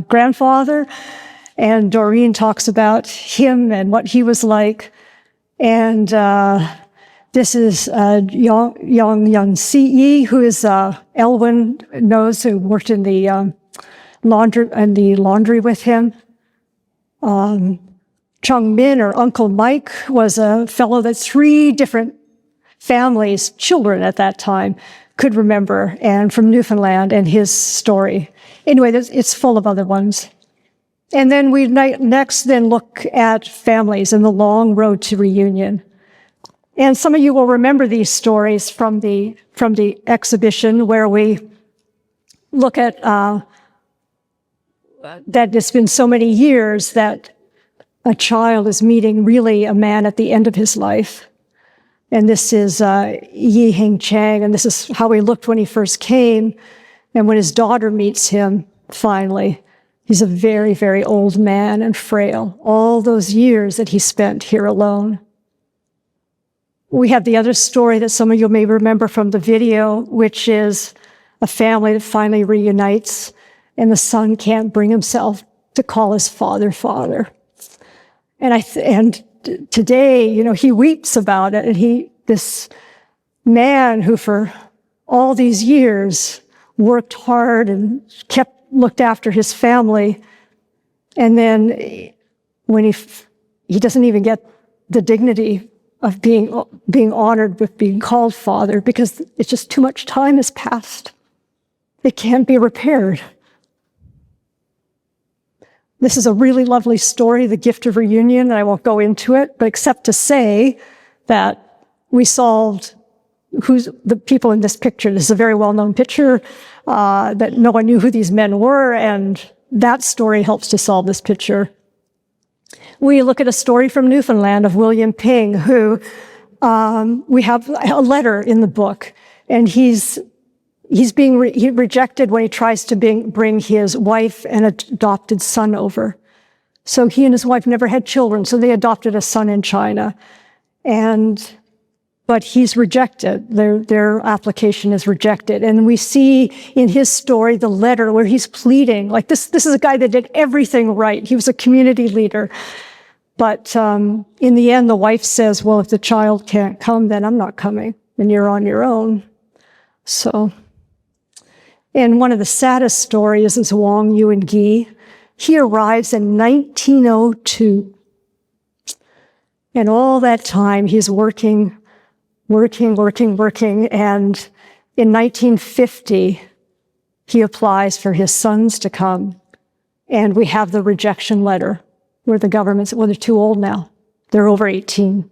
grandfather. And Doreen talks about him and what he was like. And this is Yong Si, who is Elwin knows, who worked in the laundry with him. Chung Min, or Uncle Mike, was a fellow that 3 different families, children at that time, could remember, and from Newfoundland, and his story. Anyway, it's full of other ones. And then we next then look at families and the long road to reunion. And some of you will remember these stories from the exhibition, where we look at that it's been so many years that a child is meeting really a man at the end of his life. And this is Yi Hing Chang, and this is how he looked when he first came. And when his daughter meets him, finally, he's a very, very old man and frail, all those years that he spent here alone. We have the other story that some of you may remember from the video, which is a family that finally reunites, and the son can't bring himself to call his father, father. And today, he weeps about it. And this man who for all these years worked hard and looked after his family. And then when he doesn't even get the dignity of being honored with being called father, because it's just too much time has passed. It can't be repaired. This is a really lovely story, The Gift of Reunion, and I won't go into it, but except to say that we solved who's the people in this picture. This is a very well-known picture, that no one knew who these men were, and that story helps to solve this picture. We look at a story from Newfoundland of William Ping, who we have a letter in the book, and he's being rejected when he tries to bring his wife and adopted son over. So he and his wife never had children, so they adopted a son in China. But he's rejected. Their application is rejected. And we see in his story the letter where he's pleading. Like this is a guy that did everything right. He was a community leader. But in the end, the wife says, well, if the child can't come, then I'm not coming, and you're on your own. So... And one of the saddest stories is Wong Yuan Gi. He arrives in 1902. And all that time he's working. And In 1950, he applies for his sons to come, and we have the rejection letter where the government said, well, they're too old now. They're over 18.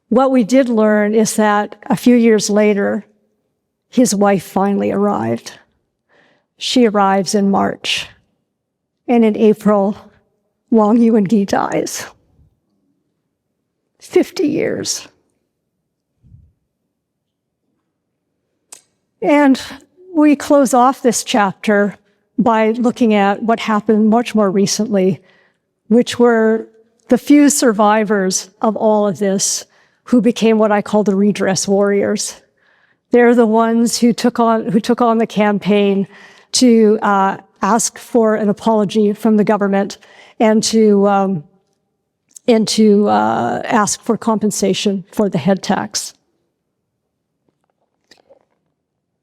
What we did learn is that a few years later, his wife finally arrived. She arrives in March, and in April, Wang Yuangi dies. 50 years. And we close off this chapter by looking at what happened much more recently, which were the few survivors of all of this who became what I call the redress warriors. They're the ones who took on the campaign to ask for an apology from the government and to ask for compensation for the head tax.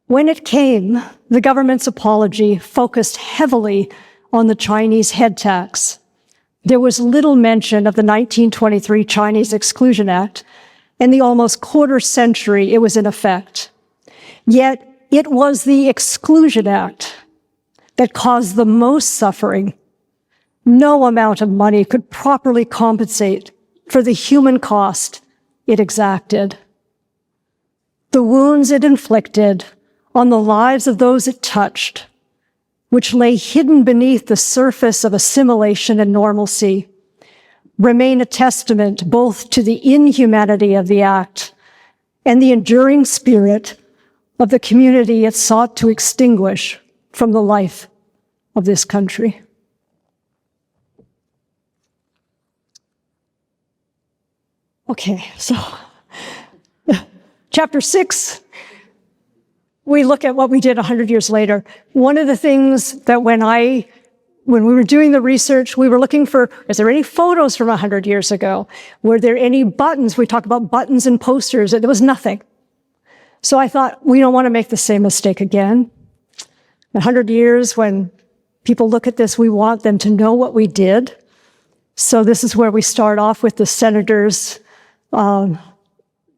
When it came, the government's apology focused heavily on the Chinese head tax. There was little mention of the 1923 Chinese Exclusion Act and the almost quarter century it was in effect. Yet it was the Exclusion Act that caused the most suffering. No amount of money could properly compensate for the human cost it exacted. The wounds it inflicted on the lives of those it touched, which lay hidden beneath the surface of assimilation and normalcy, remain a testament both to the inhumanity of the act and the enduring spirit of the community it sought to extinguish from the life of this country. Okay, so chapter 6, we look at what we did 100 years later. One of the things that when we were doing the research, we were looking for, is there any photos from 100 years ago? Were there any buttons? We talked about buttons and posters, and there was nothing. So I thought, we don't want to make the same mistake again. 100 years, when people look at this, we want them to know what we did. So this is where we start off with the senators,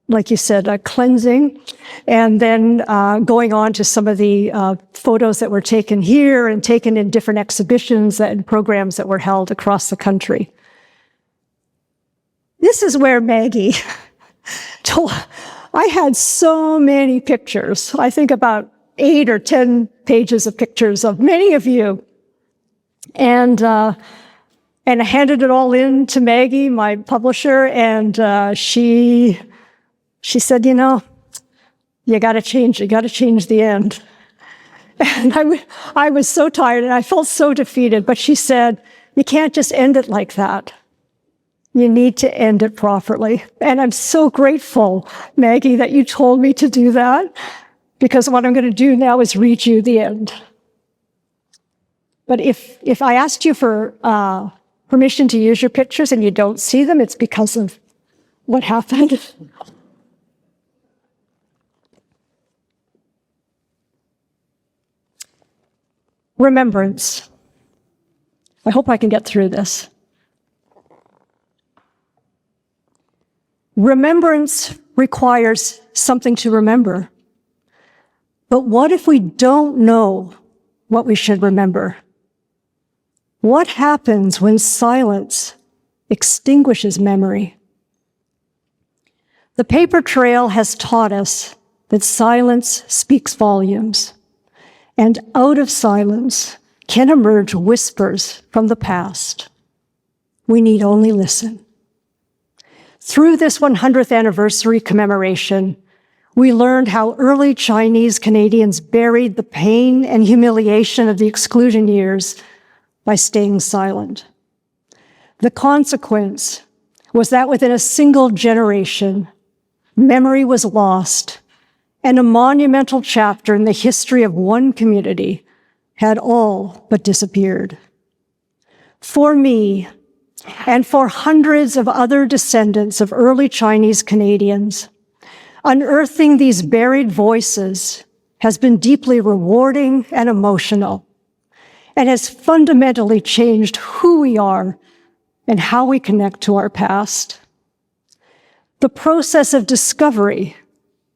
like you said, cleansing, and then going on to some of the photos that were taken here and taken in different exhibitions and programs that were held across the country. This is where Maggie told, I had so many pictures, I think about 8 or 10 pages of pictures of many of you. And I handed it all in to Maggie, my publisher, and she said, you gotta change the end. And I was so tired and I felt so defeated, but she said, you can't just end it like that. You need to end it properly. And I'm so grateful, Maggie, that you told me to do that, because what I'm going to do now is read you the end. But if I asked you for permission to use your pictures and you don't see them, it's because of what happened. Remembrance. I hope I can get through this. Remembrance requires something to remember. But what if we don't know what we should remember? What happens when silence extinguishes memory? The paper trail has taught us that silence speaks volumes, and out of silence can emerge whispers from the past. We need only listen. Through this 100th anniversary commemoration, we learned how early Chinese Canadians buried the pain and humiliation of the exclusion years by staying silent. The consequence was that within a single generation, memory was lost, and a monumental chapter in the history of one community had all but disappeared. For me, and for hundreds of other descendants of early Chinese Canadians, unearthing these buried voices has been deeply rewarding and emotional, and has fundamentally changed who we are and how we connect to our past. The process of discovery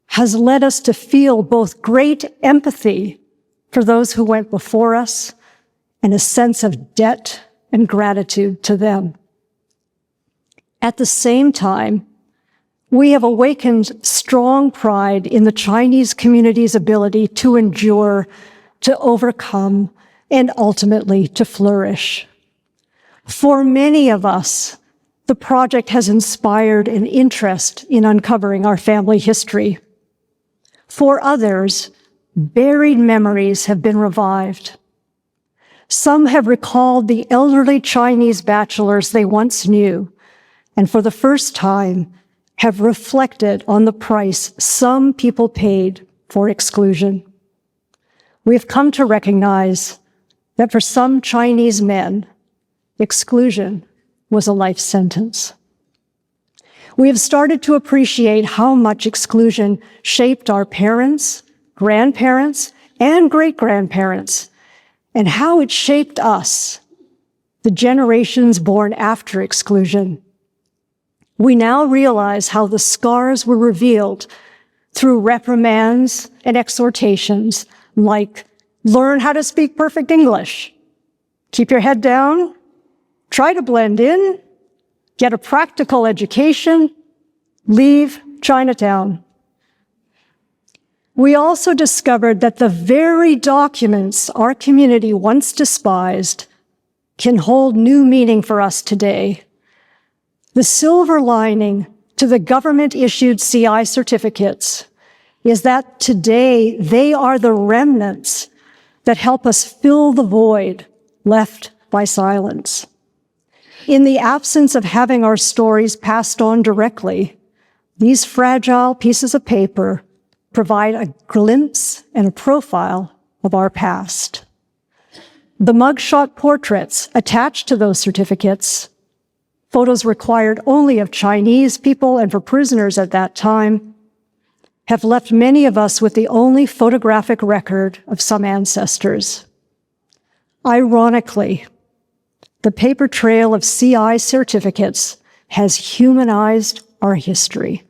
has led us to feel both great empathy for those who went before us and a sense of debt and gratitude to them. At the same time, we have awakened strong pride in the Chinese community's ability to endure, to overcome, and ultimately to flourish. For many of us, the project has inspired an interest in uncovering our family history. For others, buried memories have been revived. Some have recalled the elderly Chinese bachelors they once knew, and for the first time have reflected on the price some people paid for exclusion. We have come to recognize that for some Chinese men, exclusion was a life sentence. We have started to appreciate how much exclusion shaped our parents, grandparents, and great-grandparents, and how it shaped us, the generations born after exclusion. We now realize how the scars were revealed through reprimands and exhortations like, learn how to speak perfect English, keep your head down, try to blend in, get a practical education, leave Chinatown. We also discovered that the very documents our community once despised can hold new meaning for us today. The silver lining to the government-issued CI certificates is that today they are the remnants that help us fill the void left by silence. In the absence of having our stories passed on directly, these fragile pieces of paper provide a glimpse and a profile of our past. The mugshot portraits attached to those certificates, photos required only of Chinese people and for prisoners at that time, have left many of us with the only photographic record of some ancestors. Ironically, the paper trail of CI certificates has humanized our history,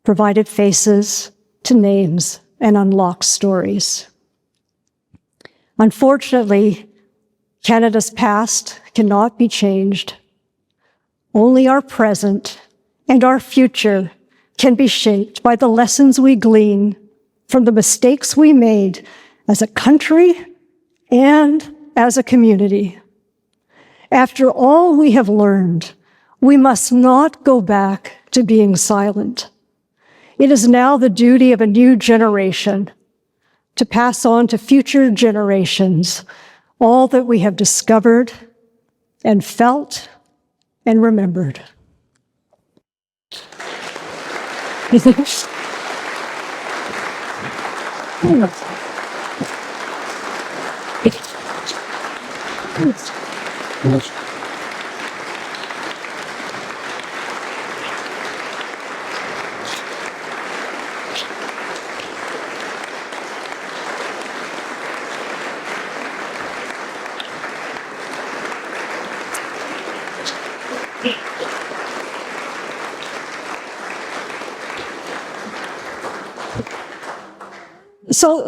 provided faces to names, and unlocked stories. Unfortunately, Canada's past cannot be changed. Only our present and our future can be shaped by the lessons we glean from the mistakes we made as a country and as a community. After all we have learned, we must not go back to being silent. It is now the duty of a new generation to pass on to future generations all that we have discovered and felt and remembered.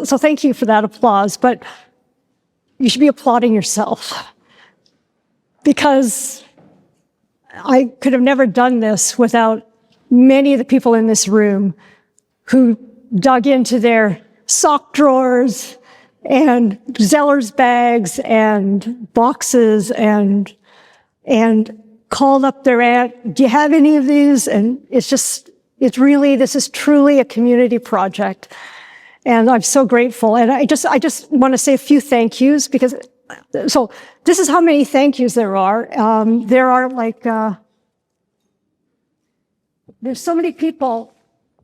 So thank you for that applause, but you should be applauding yourself, because I could have never done this without many of the people in this room who dug into their sock drawers and Zeller's bags and boxes and called up their aunt, do you have any of these? And this is truly a community project. And I'm so grateful. And I just want to say a few thank yous, because, so this is how many thank yous there are. There are there's so many people,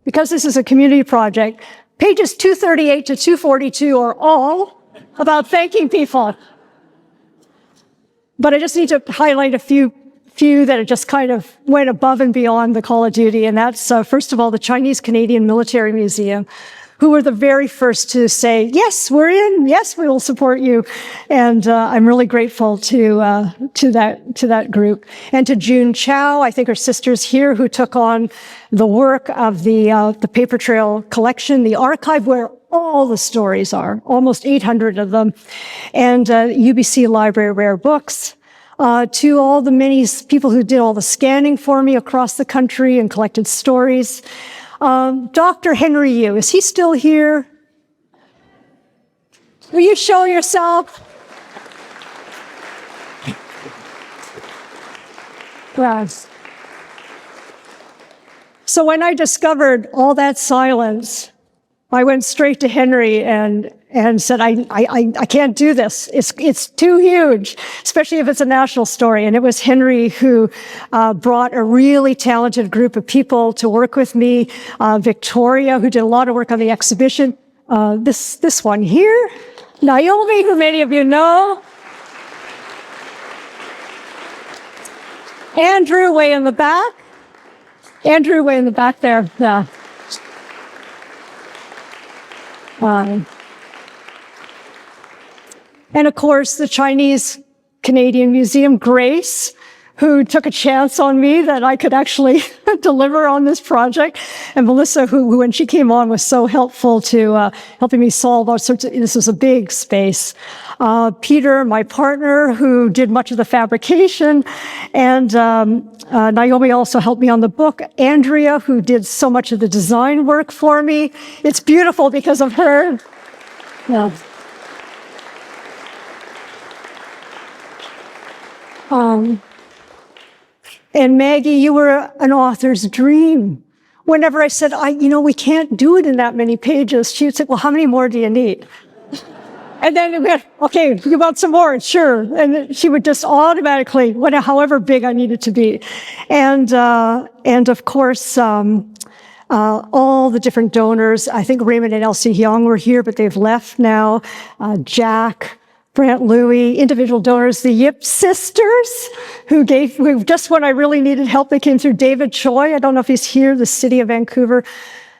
because this is a community project. Pages 238 to 242 are all about thanking people. But I just need to highlight a few that just kind of went above and beyond the call of duty. And that's, first of all, the Chinese Canadian Military Museum, who were the very first to say, yes, we're in. Yes, we will support you. And I'm really grateful to that group. And to Yucho Chow, I think her sister's here, who took on the work of the paper trail collection, the archive where all the stories are, almost 800 of them, and UBC Library Rare Books. To all the many people who did all the scanning for me across the country and collected stories. Dr. Henry Yu, is he still here? Will you show yourself? Yes. So when I discovered all that silence, I went straight to Henry and said, I can't do this. It's too huge, especially if it's a national story. And it was Henry who brought a really talented group of people to work with me. Victoria, who did a lot of work on the exhibition. This one here, Naomi, who many of you know. Andrew, way in the back. Andrew, way in the back there. Yeah. And of course, the Chinese Canadian Museum, Grace, who took a chance on me that I could actually deliver on this project. And Melissa, who when she came on, was so helpful to helping me solve all sorts of, this was a big space. Peter, my partner, who did much of the fabrication. And Naomi also helped me on the book. Andrea, who did so much of the design work for me. It's beautiful because of her. Yeah. And Maggie, you were an author's dream. Whenever I said, we can't do it in that many pages, she would say, well, how many more do you need? And then we went, okay, you want some more? Sure. And she would just automatically, however big I needed to be. And of course, all the different donors. I think Raymond and Elsie Young were here, but they've left now. Jack, Brant Louie, individual donors, the Yip sisters, who just when I really needed help, they came through. David Choi, I don't know if he's here, the city of Vancouver.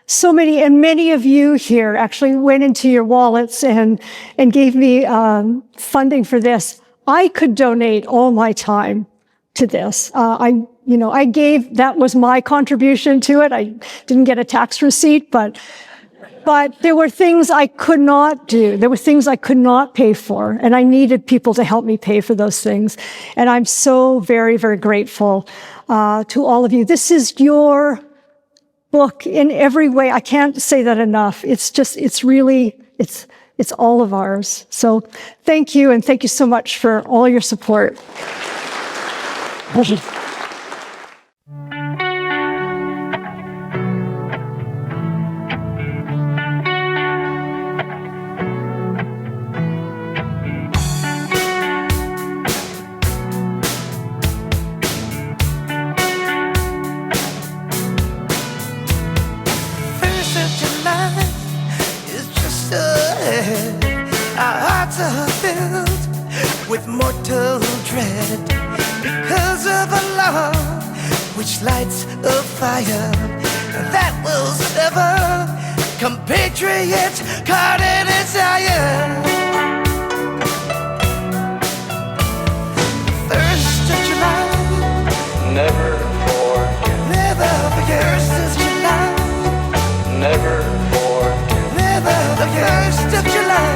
So many, and many of you here actually went into your wallets and gave me funding for this. I could donate all my time to this. I gave, that was my contribution to it. I didn't get a tax receipt, but there were things I could not do. There were things I could not pay for, and I needed people to help me pay for those things. And I'm so very, very grateful to all of you. This is your book in every way. I can't say that enough. It's really all of ours. So thank you, and thank you so much for all your support. Our hearts are filled with mortal dread because of a love which lights a fire that will sever compatriots caught in desire. The thirst of July, never forget. Never forget. The thirst of July, never forget. Never forget. The thirst of July,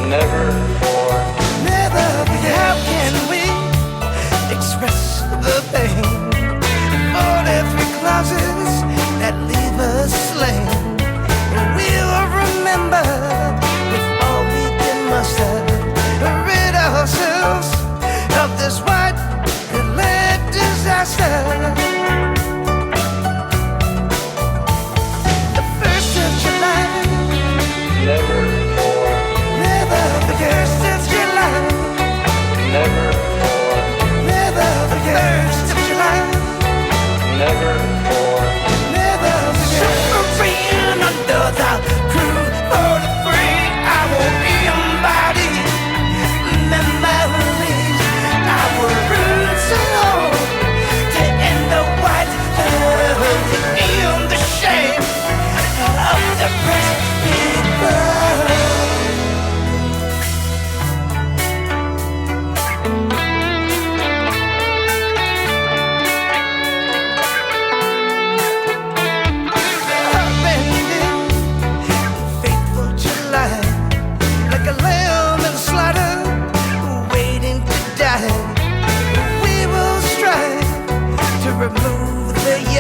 never forget. never forget. How can we express the pain? 43 clauses that leave us slain. We will remember with all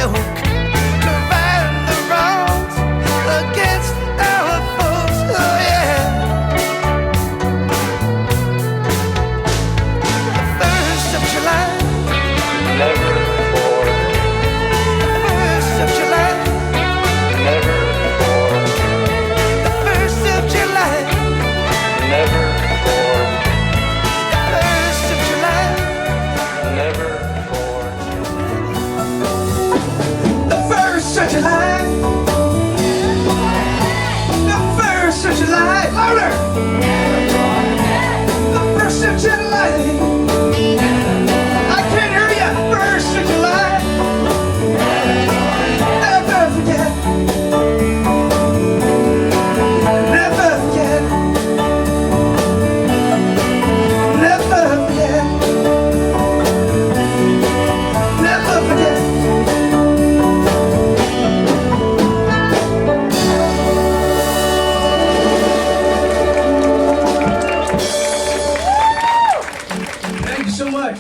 yoke to right the wrongs against our folks. Oh yeah. The 1st of July. Never forget. The 1st of July. Never forget. The 1st of July. Never forget. The 1st of July. Never forget. The 1st of July. The 1st of July. Louder. The 1st of July. I can't hear you. 1st of July. Never forget. Never forget. Never forget. Never forget. Thank you so much.